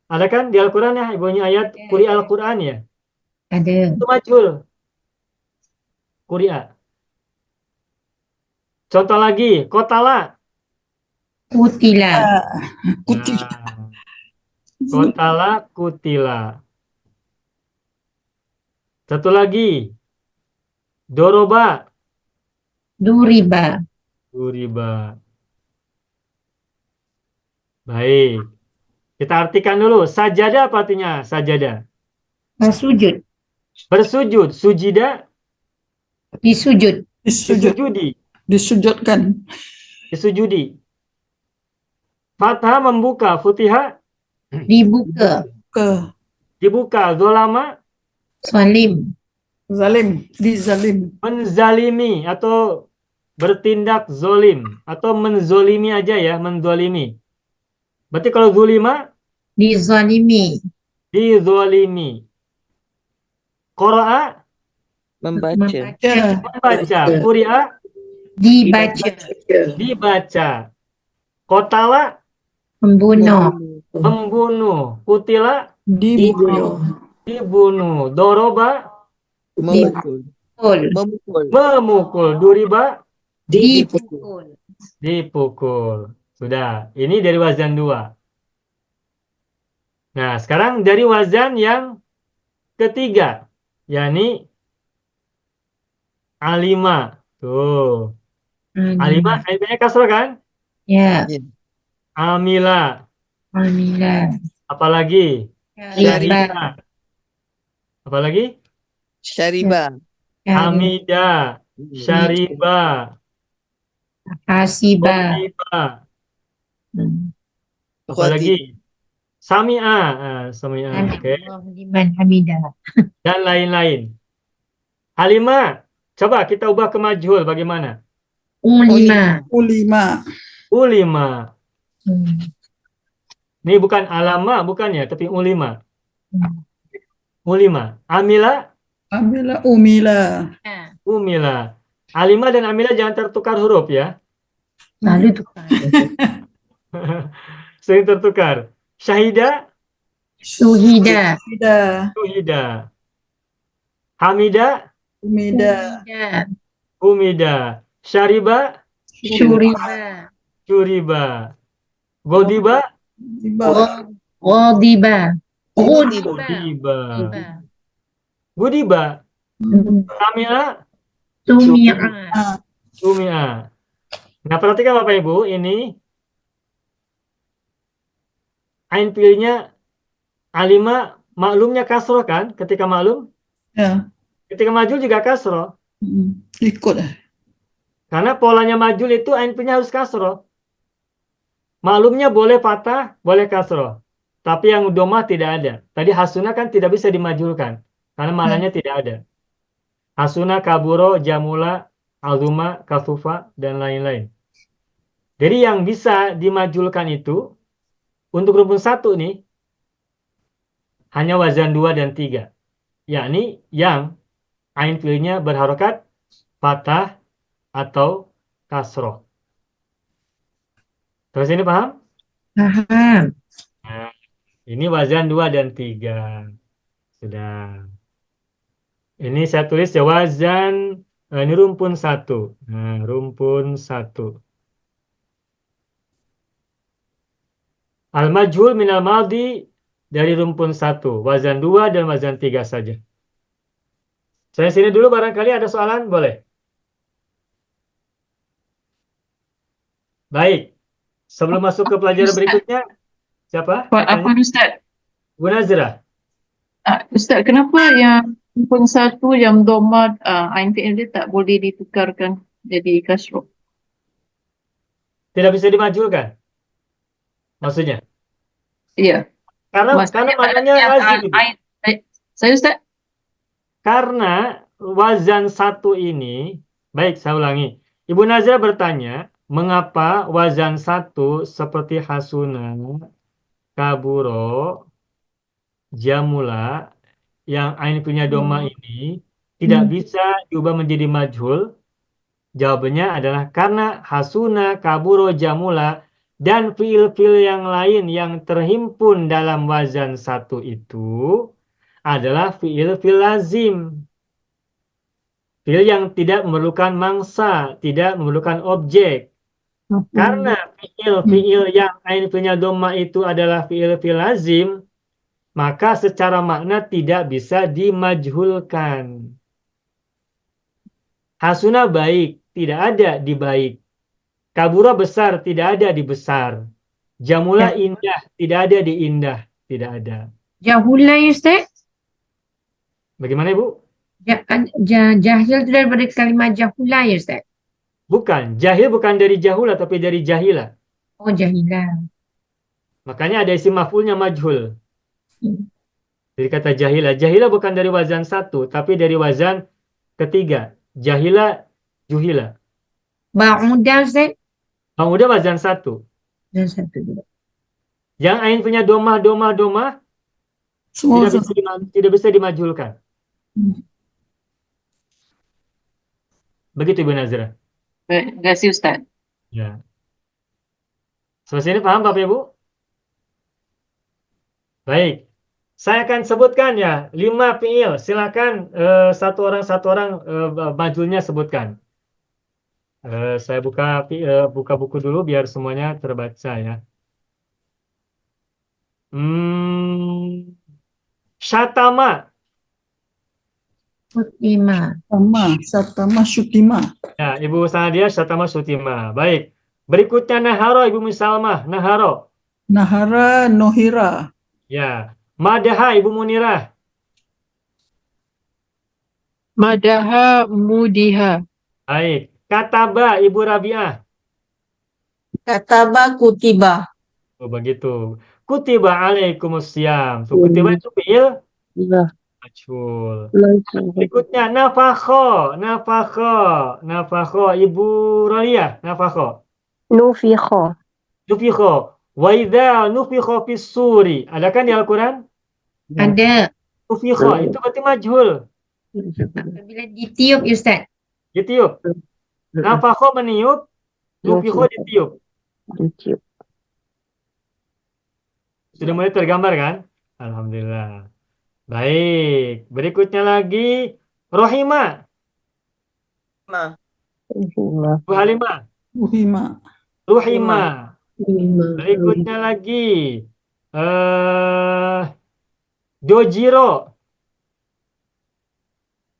Ada kan di Al-Qur'an ya, ibunya ayat quri'al Qur'an ya? Ada. Itu majhul. Quri'a. Contoh lagi, qotala. Kutila. Kutila. Qotala, kutila. Satu lagi, doroba. Duriba. Duriba. Baik. Kita artikan dulu. Sajada apa artinya? Sajada. Sujud. Bersujud. Sujida. Disujud. Disujud. Disujudi. Disujudkan. Disujudi. Fathah membuka. Futiha. Dibuka. Ke Dibuka. Zolama. Salim. zalim. Dizalim. Menzalimi. Atau bertindak zolim. Atau menzolimi aja ya. Menzolimi. Berarti kalau zulima. Dizalimi. Dizolimi. Qura'a. Membaca. Membaca. Quri'a. Dibaca. Dibaca. Qotala. Membunuh. Membunuh. Kutila. Dibunuh. Dibunuh. Doroba. Memukul. Memukul. Memukul. Duriba. Dipukul. Dipukul. Sudah. Ini dari wazan 2. Nah, sekarang dari wazan yang ketiga. yakni alima. Tuh. Alima, kayaknya kasroh kan? Ya. Amila. Alhamdulillah. Apalagi? Syariba. Apalagi? Syariba. Hamida. Syariba. Hasiba. Qoriba. Hmm. Apalagi? Sami'a, oke. Allahu liman hamidah. Dan lain-lain. Halimah, coba kita ubah ke majhul bagaimana? Ulima. Ulima. Ulima. Hmm. Ini bukan alama, bukan ya, tapi ulima. Hmm. Ulima. Amila, Amila umila. Ah, umila. Alima dan amila jangan tertukar huruf ya. lalu tukar. Sering tertukar. Syahida, Suhida. Umida. syuhida. Hamida, Umida. Suhida. umida. Syariba, Syuriba. syuriba. Godiba, Tiba. Ghadiba. Ghadiba. godiba. Ghadiba. Godiba. Hmm. Sami'a, Sumi'a. sumi'a. Nah, perhatikan Bapak Ibu, ini ain fiilnya alima, maklumnya kasroh kan? Ketika maklum, Ya. ketika majul juga kasroh. Ikut. Karena polanya majul itu ain fiilnya harus kasroh. Maklumnya boleh fathah, boleh kasroh. Tapi yang domah tidak ada. Tadi hasuna kan tidak bisa dimajulkan. Karena maknanya tidak ada. Hasuna, kaburo, jamula, azuma, kasufa, dan lain-lain. Jadi yang bisa dimajulkan itu, untuk rumpun 1 nih, hanya wazan 2 dan 3. Yakni yang ain fiilnya berharokat fathah atau kasroh. Terus ini paham? Paham. Nah, ini wazan 2 dan 3. Sudah. Ini saya tulis ya wazan, ini rumpun 1. Nah, rumpun 1. Al-majhul minal maldi dari rumpun 1. Wazan 2 dan wazan 3 saja. Saya sini dulu barangkali ada soalan, boleh? Baik. Sebelum masuk ke pelajaran berikutnya, siapa? Apa Ustaz? Bu Nazrah. Ustaz, kenapa yang rumpun 1 yang dhamma ain fi'il dia tak boleh ditukarkan jadi kasroh? Tidak bisa dimajulkan? Maksudnya? Iya. Karena Maksudnya maknanya yang lazim itu. saya Ustaz? Karena wazan 1 ini, baik saya ulangi. Ibu Nazrah bertanya, mengapa wazan 1 seperti hasuna, kaburo, jamula, yang ain punya doma ini tidak bisa diubah menjadi majhul? Jawabannya adalah karena hasuna, kaburo, jamula, dan fiil-fiil yang lain yang terhimpun dalam wazan 1 itu adalah fiil-fiil lazim. Fiil yang tidak memerlukan mangsa, tidak memerlukan objek. Karena fiil-fiil yang ain fiilnya dhamma itu adalah fiil-fiil lazim, maka secara makna tidak bisa dimajhulkan. Hasuna baik, tidak ada di baik. Kabura besar, tidak ada di besar. Jamula indah, tidak ada di indah. Tidak ada. Jahulai Ustaz? Bagaimana Ibu? Jahil itu daripada kalimat jahulai Ustaz? Bukan. Jahil bukan dari jahula, tapi dari jahila. Oh, jahilah. Makanya ada isim maf'ulnya majhul. Jadi kata jahila. Jahila bukan dari wazan 1, tapi dari wazan ketiga. Jahila, juhila. Ba'udah Ustaz? Ba'udah wazan 1. Dan satu juga. Yang ain punya domah, Semua tidak bisa dimajulkan. Begitu Ibu Nazrah. Terima kasih Ustaz. Ya. Selesai ini paham Bapak Ibu? Baik. Saya akan sebutkan ya 5 fiil. Silakan satu orang majulnya sebutkan. Saya buka buku dulu biar semuanya terbaca ya. Syatama. Satama syutima. Ya, Ibu Sanadia Syatama Sutima. Baik. Berikutnya Naharo, Ibu Misalmah. Naharo. Nahara nohira. Ya. Madaha, Ibu Munirah. Madaha mudiha. Baik. Kataba, Ibu Rabiah. Kataba kutiba. Oh, begitu. kutiba alaikumusiyam. So, kutiba itu fi'il Iya. majhul. Berikutnya nafakho, nafakho, nafakho. Ibu Ralia, nafakho. Nufikho. Nufikho. Wa idza nufikho fis suri. Ada kan di Al-Quran? Ada. Nufikho itu berarti majhul. Bila ditiup Ustaz. Ditiup. Nafakho meniup, nufikho ditiup. Sudah mulai tergambar kan? Alhamdulillah. Baik. Berikutnya lagi rohima. Bu Halimah. Uhima. Ruhima. Berikutnya lagi dojiro.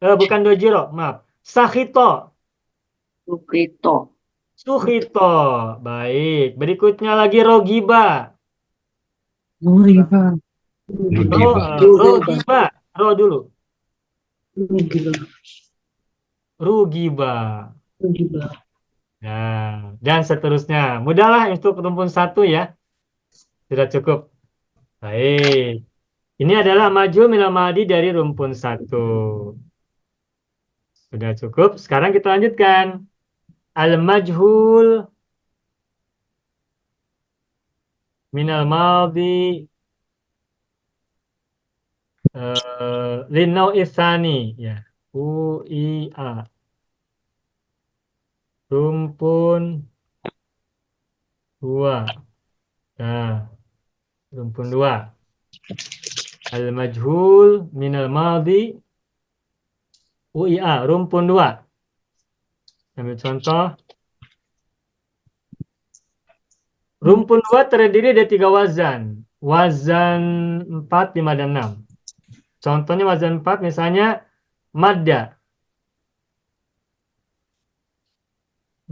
Bukan dojiro, maaf. Sakhito. Sukrito. Sukhito. Baik. Berikutnya lagi rogiba. Nuriba. Rogiba. Ro dulu. Rugiba. Nah, dan seterusnya. Mudahlah untuk rumpun 1 ya. Sudah cukup. Baik. Ini adalah majhul minal madi dari rumpun 1. Sudah cukup. Sekarang kita lanjutkan. Al-majhul minal madi linau isani ya. UIA. Rumpun 2. Nah, rumpun 2. Al-majhul minal madi UIA, rumpun 2. Ambil contoh. Rumpun 2 terdiri dari 3 wazan. Wazan 4, 5, dan 6. Contohnya wazan 4 misalnya madda.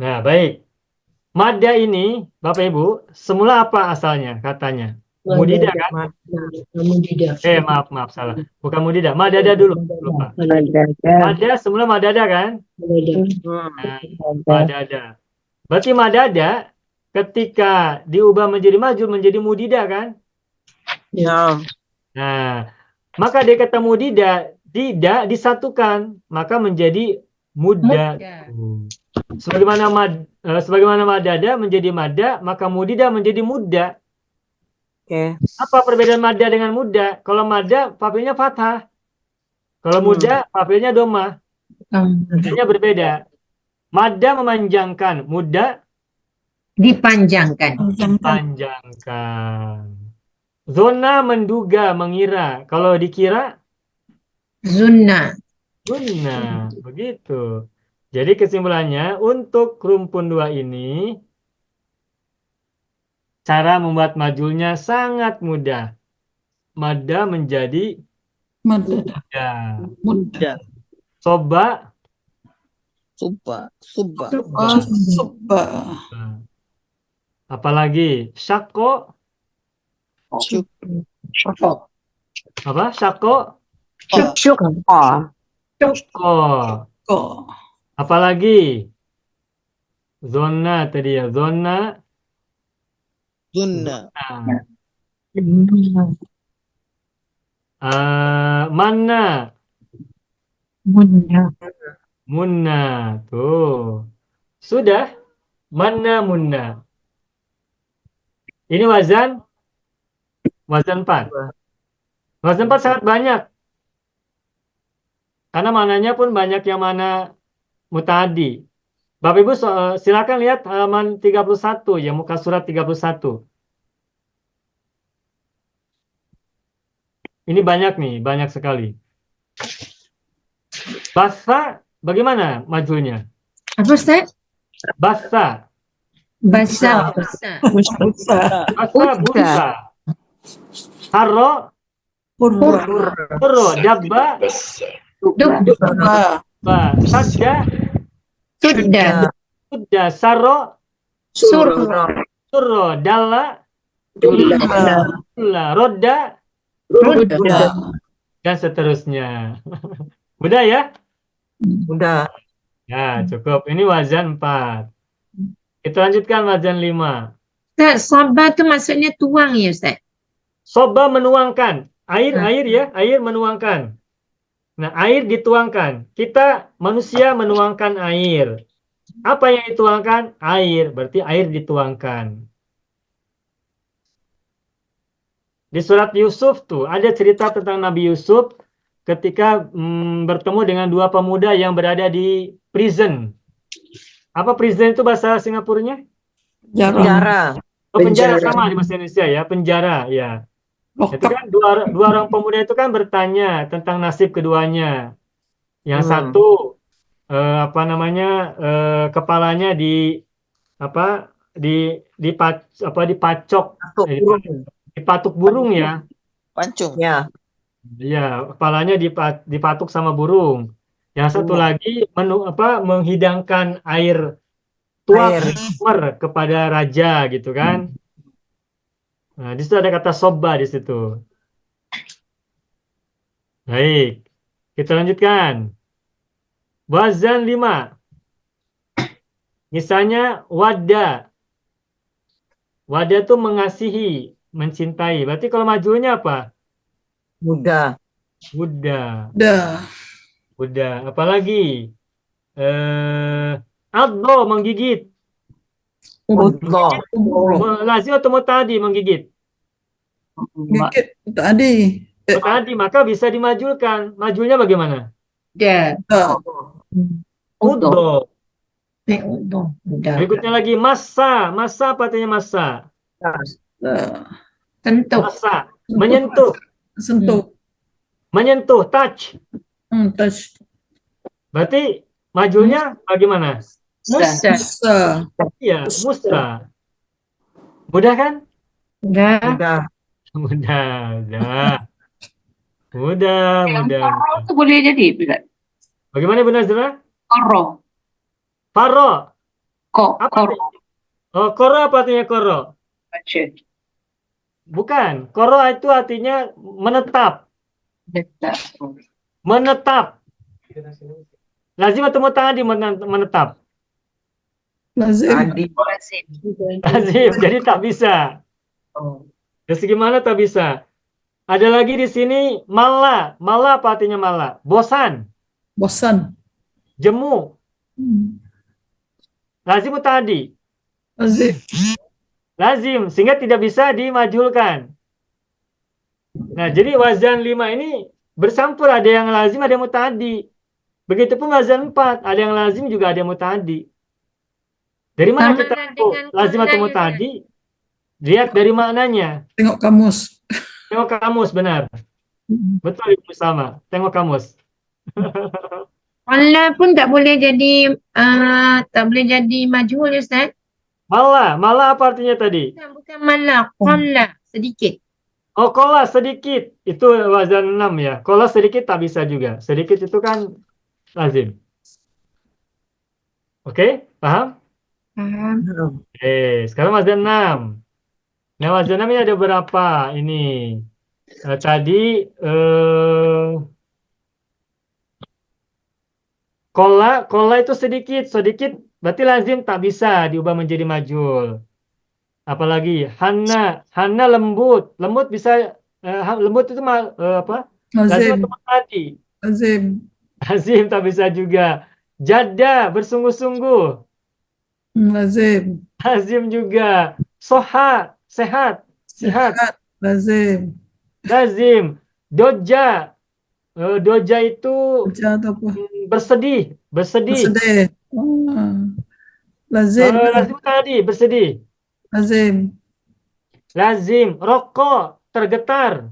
Nah, baik. Madda ini, Bapak Ibu, semula apa asalnya katanya? Mudida kan? Maaf, salah. Bukan mudida. Madada dulu, lupa. Madda semula madada kan? Nah, madada. Berarti madada ketika diubah menjadi majhul menjadi mudida kan? Ya. Nah, maka dia kata mudida tidak disatukan, maka menjadi mudda. Sebagaimana madada menjadi madda, maka mudida menjadi mudda. Oke. Apa perbedaan madda dengan mudda? Kalau madda fa'ilnya fathah. Kalau mudda fa'ilnya dhammah. Artinya berbeda. Madda memanjangkan, mudda Dipanjangkan. panjangkan. Zona menduga, mengira. Kalau dikira Zunna. Zunna. Begitu. Jadi kesimpulannya untuk rumpun 2 ini cara membuat majhulnya sangat mudah. Madda menjadi Mudah. Soba. Subba. Subba. Apalagi syakko. Apa? Syakko. Syukko. Kok. Apalagi zona tadi ya. Zona. Mana. Munna. Tuh. Sudah. Mana munna. Ini wazan 4. Wazan 4 sangat banyak. Karena mananya pun banyak yang mana muta'addi. Bapak Ibu silakan lihat halaman 31 ya, muka surat 31. Ini banyak nih, banyak sekali. Basa bagaimana majhulnya? Apa Ustaz? Basa. Basa. Busa. Basa busa. Harro. Hurro. Dabba. Dubba. Sadda. Sudah. Sarro. Surro. Dalla. Rodda. Dan seterusnya. Mudah ya? Udah. Ya, cukup. Ini wazan 4. Kita lanjutkan wazan 5. Ustaz, sabah tu maksudnya tuang ya Ustaz? Soba menuangkan. Air ya, air menuangkan. Nah, air dituangkan. Kita manusia menuangkan air. Apa yang dituangkan? Air. Berarti air dituangkan. Di surat Yusuf tuh ada cerita tentang Nabi Yusuf ketika bertemu dengan dua pemuda yang berada di prison. Apa prison itu bahasa Singapurnya? Penjara. Oh, penjara sama di bahasa Indonesia ya, penjara ya. Itu kan dua orang pemuda itu kan bertanya tentang nasib keduanya. Yang satu apa namanya kepalanya dipacok dipatuk burung ya. Pancung. Ya. Iya, kepalanya dipatuk sama burung. Yang satu lagi menghidangkan air tuak kepada raja gitu kan. Nah, di situ ada kata soba di situ. Baik, kita lanjutkan. Wazan 5. Misalnya wada. Wada itu mengasihi, mencintai. Berarti kalau majunya apa? Muda. Buddha. Dah. Buddha. Apalagi? Adlo menggigit. Udlo. Lazim atau mutadi menggigit? Gigit tadi. Mutadi, maka bisa dimajulkan. Majulnya bagaimana? Dah. Udlo. Udah. Berikutnya lagi masa. Masa apa artinya masa? Tentu. Masa. Menyentuh. Sentuh. Menyentuh. Touch. Touch. Berarti majulnya bagaimana? Musa. Iya, musta. Mudah kan? Dah. Muda. Mudah. Koro tu boleh jadi bila. Bagaimana Bunda Zura? Koro. Faro. Apa? Koro. Oh, koro apa artinya koro? Baca. Bukan. Koro itu artinya menetap. Letak. Menetap. Lazim atau muta'addi menetap? Lazim. Adi. Lazim. Jadi tak bisa. Dari segi mana tak bisa? Ada lagi di sini mala. Mala apa artinya mala? Bosan. Bosan. Jemu. Lazim muta'addi? Lazim. Lazim. Sehingga tidak bisa dimajulkan. Nah, jadi wazan 5 ini bercampur. Ada yang lazim, ada yang muta'addi. Begitupun wazan 4. Ada yang lazim juga ada yang muta'addi. Dari mana kita tahu lazim atau muta'addi? Lihat dari maknanya. Tengok kamus. Tengok kamus, benar. Betul Ibu sama. Tengok kamus. Allah pun tak boleh jadi majhul Ustaz. Mala apa artinya tadi? Bukan malah, qalla sedikit. Oh, kola sedikit. Itu wazan 6 ya. Kola sedikit tak bisa juga. Sedikit itu kan lazim. Oke, paham? Paham. Sekarang wazan 6. Nah, wazan 6 ini ada berapa? Ini. Tadi kola itu sedikit berarti lazim tak bisa diubah menjadi majul. Apalagi Hanna lembut bisa lembut itu apa? Lazim Lazim. atau muta'addi? Lazim. Lazim tak bisa juga. Jada bersungguh-sungguh. Lazim. Lazim juga. Soha sehat. Lazim. Lazim. Doja. Doja itu Baca atau apa? bersedih. Bersedih. Lazim. Lazim tadi bersedih. Lazim. Lazim. Rokok. Tergetar.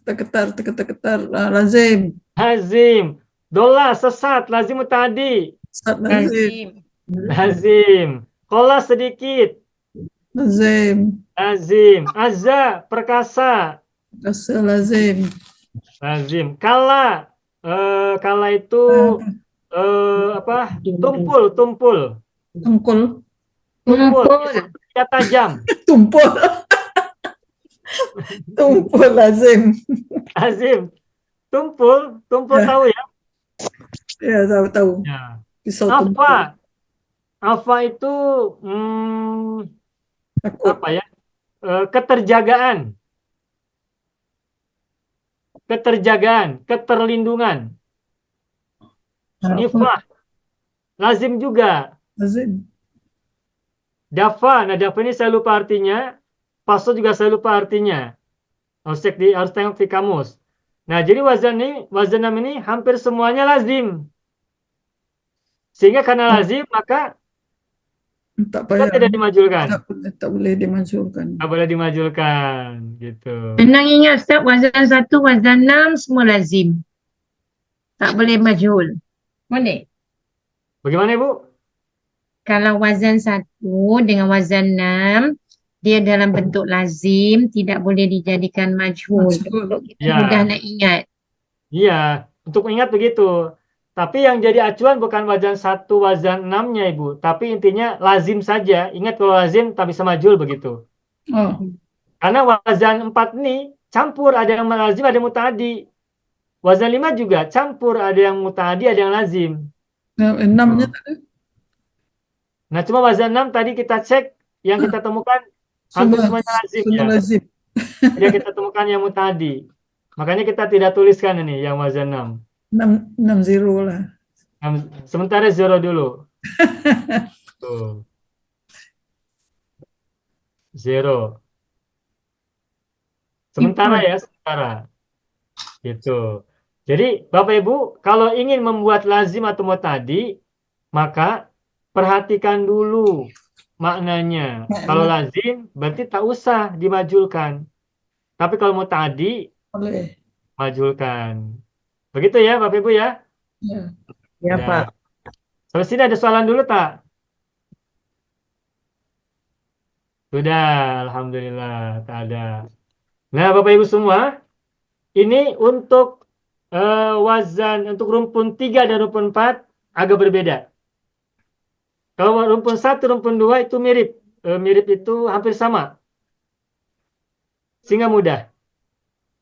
Tergetar. Lazim. Lazim. Dola sesat. Lazim tadi. Lazim. Lazim. Kola sedikit. Lazim. Lazim. Azza perkasa. Kasih lazim. Lazim. Kala. Kala itu apa? Tumpul. Tungkul. Ya tajam. Tumpul. Tumpul lazim. Lazim. Tumpul Ya. tahu ya? Ya, tahu. Ya. Pisau tumpul. Afa itu Takut. apa ya? Keterjagaan. keterjagaan, keterlindungan. Ifah, lazim juga. Lazim. Dafa, nah dafa ini saya lupa artinya. Paso juga saya lupa artinya. Harus tengok di kamus. Nah, jadi wazan 6 ini hampir semuanya lazim. Sehingga karena lazim, maka Tak kita payah. tidak dimajulkan. Tak boleh dimajukan. Tak boleh dimajulkan, gitu. Senang ingat Ustaz, wazan 1, wazan 6 semua lazim. Tak boleh majhul. Boleh? Bagaimana, Ibu? Kalau wazan 1 dengan wazan 6, dia dalam bentuk lazim, tidak boleh dijadikan majhul. Majhul. Kita Ya. mudah nak ingat. Iya, untuk ingat begitu. Tapi yang jadi acuan bukan wazan 1, wazan 6-nya, Ibu. Tapi intinya lazim saja. Ingat kalau lazim tak bisa majhul begitu. Oh, Karena wazan 4 ini campur, ada yang lazim, ada yang muta'addi. Wazan 5 juga campur, ada yang muta'addi, ada yang lazim. nah, 6-nya tak ada. Nah, cuma wazan 6 tadi kita cek, yang kita temukan hampir semuanya lazim Semua ya. lazim. Dia kita temukan yang muta'addi. Makanya kita tidak tuliskan ini yang wazan 6. 6-0 lah. Sementara 0 dulu. Tuh. 0. Sementara ya, sementara. Gitu. Jadi, Bapak Ibu, kalau ingin membuat lazim atau muta'addi, maka perhatikan dulu maknanya. Kalau lazim, berarti tak usah dimajulkan. Tapi kalau muta'addi, Boleh. majulkan. Begitu ya, Bapak Ibu ya? Ya. Ya, Ya. Pak. Sampai sini ada soalan dulu tak? Sudah, Alhamdulillah, tak ada. Nah, Bapak Ibu semua, ini untuk wazan, untuk rumpun 3 dan rumpun 4 agak berbeda. Kalau rumpun 1, rumpun 2 itu mirip. Mirip itu hampir sama. Sehingga mudah.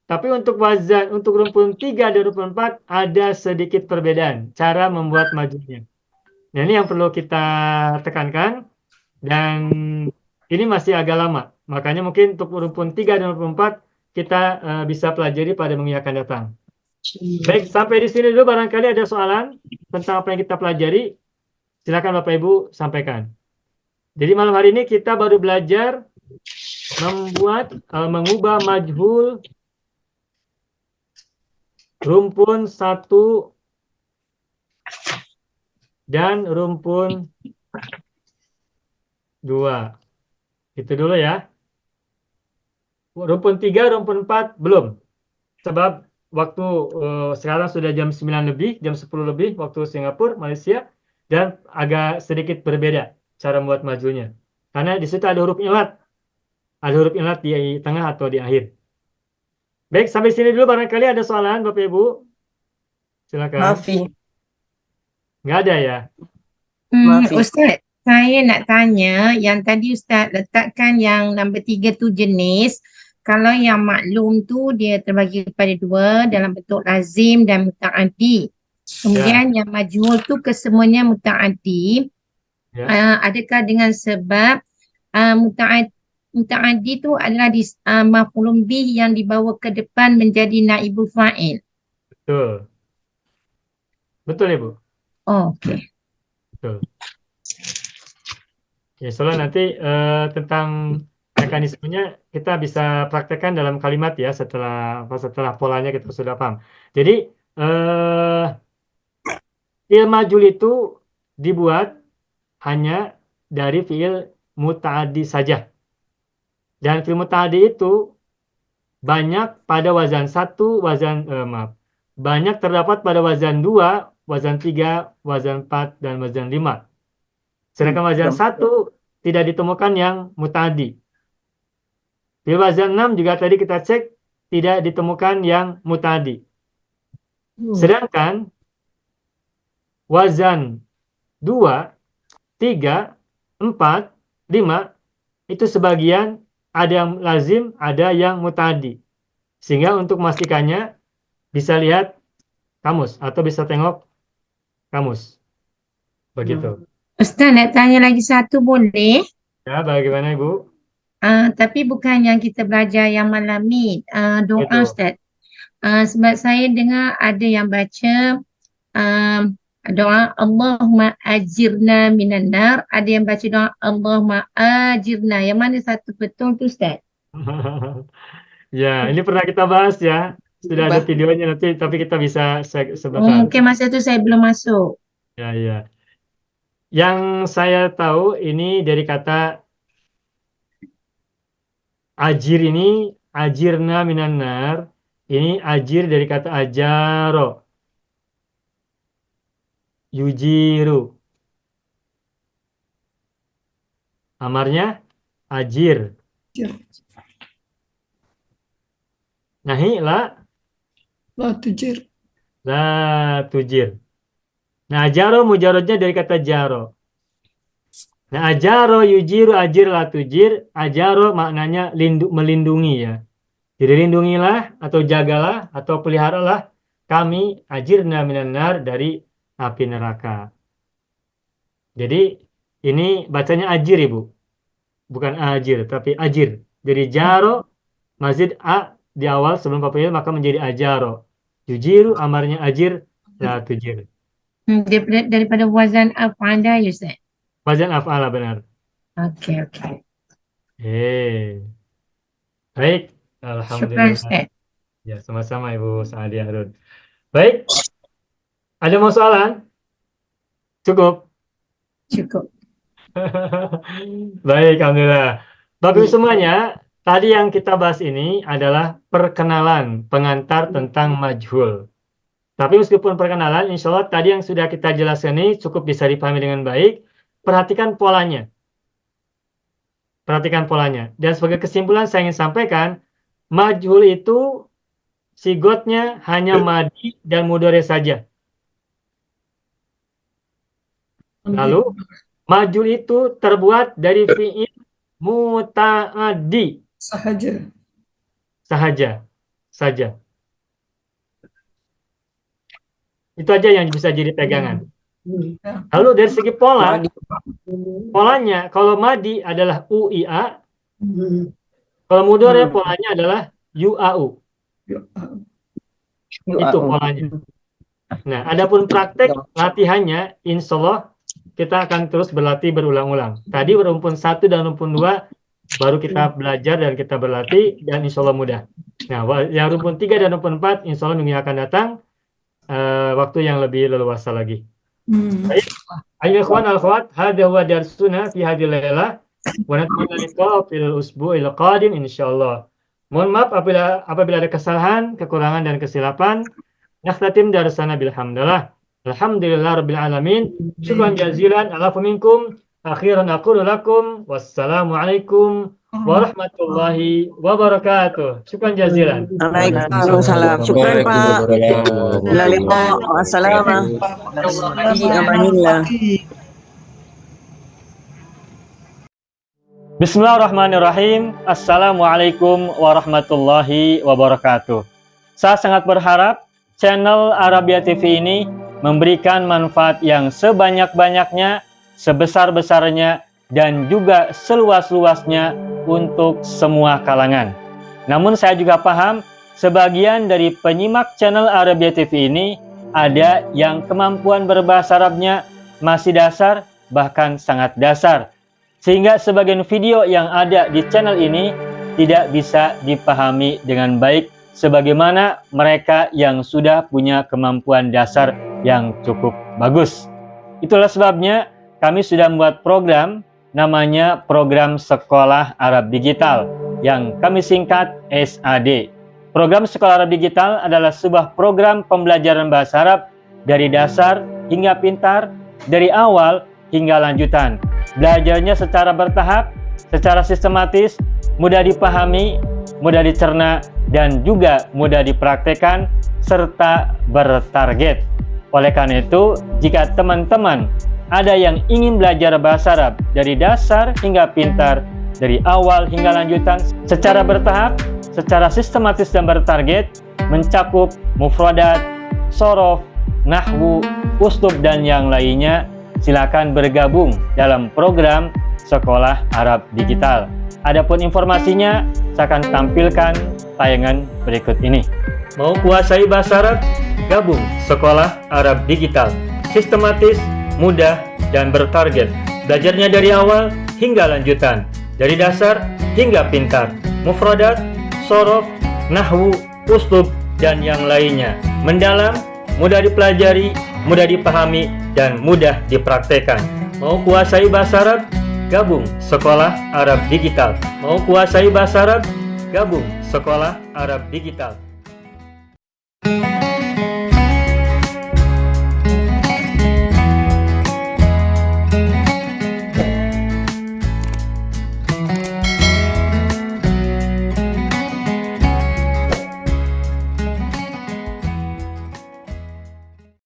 Tapi untuk wazan, untuk rumpun 3 dan rumpun 4 ada sedikit perbedaan cara membuat majunya. Nah, ini yang perlu kita tekankan. Dan ini masih agak lama. Makanya mungkin untuk rumpun 3 dan rumpun 4 kita bisa pelajari pada minggu yang akan datang. Baik, sampai di sini dulu barangkali ada soalan tentang apa yang kita pelajari. Silakan Bapak Ibu sampaikan. Jadi malam hari ini kita baru belajar mengubah majhul rumpun 1 dan rumpun 2. Itu dulu ya. Rumpun 3, rumpun 4 belum. Sebab waktu sekarang sudah jam 9 lebih, jam 10 lebih waktu Singapura, Malaysia, dan agak sedikit berbeda cara membuat majunya. Karena di situ ada huruf ilat. Ada huruf ilat di tengah atau di akhir. Baik, sampai sini dulu barangkali ada soalan Bapak Ibu. Silakan. Maafi. Nggak ada ya? Maaf, Ya. Ustaz, saya nak tanya yang tadi Ustaz letakkan yang nombor 3 tu jenis. Kalau yang maklum tu dia terbagi kepada 2 dalam bentuk lazim dan muta'addi. Kemudian yang majhul tu kesemuanya muta'addi. Ya. Adakah dengan sebab muta'addi tu adalah maf'ulun bih yang dibawa ke depan menjadi naibul fa'il? Betul. Betul Ibu. Oh, okey. Betul. Ya, soalnya nanti tentang mekanismenya kita bisa praktekkan dalam kalimat ya setelah polanya kita sudah paham. Jadi fi'il majhul itu dibuat hanya dari fi'il muta'addi saja. Dan fi'il muta'addi itu banyak pada wazan 1, banyak terdapat pada wazan 2, wazan 3, wazan 4, dan wazan 5. Sedangkan wazan 1 tidak ditemukan yang muta'addi. Di wazan 6 juga tadi kita cek tidak ditemukan yang muta'addi. Sedangkan wazan 2, 3, 4, 5 itu sebagian ada yang lazim, ada yang muta'addi. Sehingga untuk memastikannya bisa lihat kamus atau bisa tengok kamus. Begitu. Ustaz nak tanya lagi satu boleh? Ya, bagaimana Ibu? Tapi bukan yang kita belajar yang malam ni. Doa Itu. Ustaz. Sebab saya dengar ada yang baca doa Allahumma ajirna minan nar, ada yang baca doa Allahumma ajirna. Yang mana satu betul tu Ustaz? Ya, ini pernah kita bahas ya. Sudah ada videonya nanti, tapi kita bisa sebentar. Mungkin masa tu saya belum masuk. Ya, ya. Yang saya tahu ini dari kata ajir ini, ajirna minan nar. Ini ajir dari kata ajaro. Yujiru. Amarnya ajir. Nahi la tujir. la tujir. Nah, ajaro mujarodnya dari kata jaro. Nah, ajaro yujiru ajir la tujir. Ajaro maknanya melindungi ya. Jadi lindungilah atau jagalah atau peliharalah kami ajirna minan nar dari api neraka. Jadi ini bacanya ajir Ibu. Bukan ajir tapi ajir. Jadi jaro mazid a di awal sebelum papil maka menjadi ajaro. Yujiru amarnya ajir la tujir. Daripada wazan af'ala ya Ustaz. Wazan af'ala benar. Okey. Baik. Syukran Alhamdulillah. Ustaz. Ya, sama-sama Ibu Sa'adiyah Harun. Baik. Ada mau soalan? Cukup. Baik, alhamdulillah. Bapak Ibu semuanya, tadi yang kita bahas ini adalah perkenalan pengantar tentang majhul. Tapi meskipun perkenalan, insya Allah tadi yang sudah kita jelaskan ini cukup bisa dipahami dengan baik. Perhatikan polanya. Perhatikan polanya. Dan sebagai kesimpulan saya ingin sampaikan, majhul itu sigotnya hanya madi dan mudhari saja. Lalu majhul itu terbuat dari fi'il muta'addi. Saja. Itu aja yang bisa jadi pegangan. Lalu dari segi polanya kalau madi adalah uia, kalau mudhari polanya adalah yuau. Itu polanya. Nah, adapun praktek latihannya, insya Allah kita akan terus berlatih berulang-ulang. Tadi rumpun 1 dan rumpun 2 baru kita belajar dan kita berlatih dan insya Allah mudah. Nah, yang rumpun 3 dan rumpun 4 insya Allah minggu yang akan datang waktu yang lebih leluasa lagi. Baik. Ayo ikhwan al-akhwat, hadha huwa darsuna fi hadhil lailah wa natmana liqa fil usbu'il qadim insyaallah. Mohon maaf apabila ada kesalahan, kekurangan dan kesilapan. Nakhtatim darsana bilhamdulillah. Alhamdulillah rabbil alamin. Syukran jazilan ala minkum. Akhiran aqulu lakum wassalamualaikum warahmatullahi wabarakatuh. Syukran jazilan. Waalaikumsalam. Syukran Pak. Assalamualaikum. Bismillahirrahmanirrahim. Assalamualaikum warahmatullahi wabarakatuh. Saya sangat berharap channel Arabia TV ini memberikan manfaat yang sebanyak-banyaknya, sebesar-besarnya, dan juga seluas-luasnya untuk semua kalangan. Namun saya juga paham sebagian dari penyimak channel Arabia TV ini ada yang kemampuan berbahasa Arabnya masih dasar, bahkan sangat dasar. Sehingga sebagian video yang ada di channel ini tidak bisa dipahami dengan baik sebagaimana mereka yang sudah punya kemampuan dasar yang cukup bagus. Itulah sebabnya kami sudah membuat program namanya Program Sekolah Arab Digital yang kami singkat SAD. Program Sekolah Arab Digital adalah sebuah program pembelajaran bahasa Arab dari dasar hingga pintar, dari awal hingga lanjutan. Belajarnya secara bertahap, secara sistematis, mudah dipahami, mudah dicerna, dan juga mudah dipraktekkan, serta bertarget. Oleh karena itu, jika teman-teman ada yang ingin belajar bahasa Arab dari dasar hingga pintar, dari awal hingga lanjutan, secara bertahap, secara sistematis dan bertarget, mencakup mufradat, sorof, nahwu, uslub, dan yang lainnya, silakan bergabung dalam program Sekolah Arab Digital. Adapun informasinya, saya akan tampilkan tayangan berikut ini. Mau kuasai bahasa Arab? Gabung Sekolah Arab Digital. Sistematis, mudah, dan bertarget. Belajarnya dari awal hingga lanjutan. Dari dasar hingga pintar. Mufradat, sorof, nahwu, uslub, dan yang lainnya. Mendalam, mudah dipelajari, mudah dipahami, dan mudah dipraktekkan. Mau kuasai bahasa Arab? Gabung Sekolah Arab Digital. Mau kuasai bahasa Arab? Gabung Sekolah Arab Digital.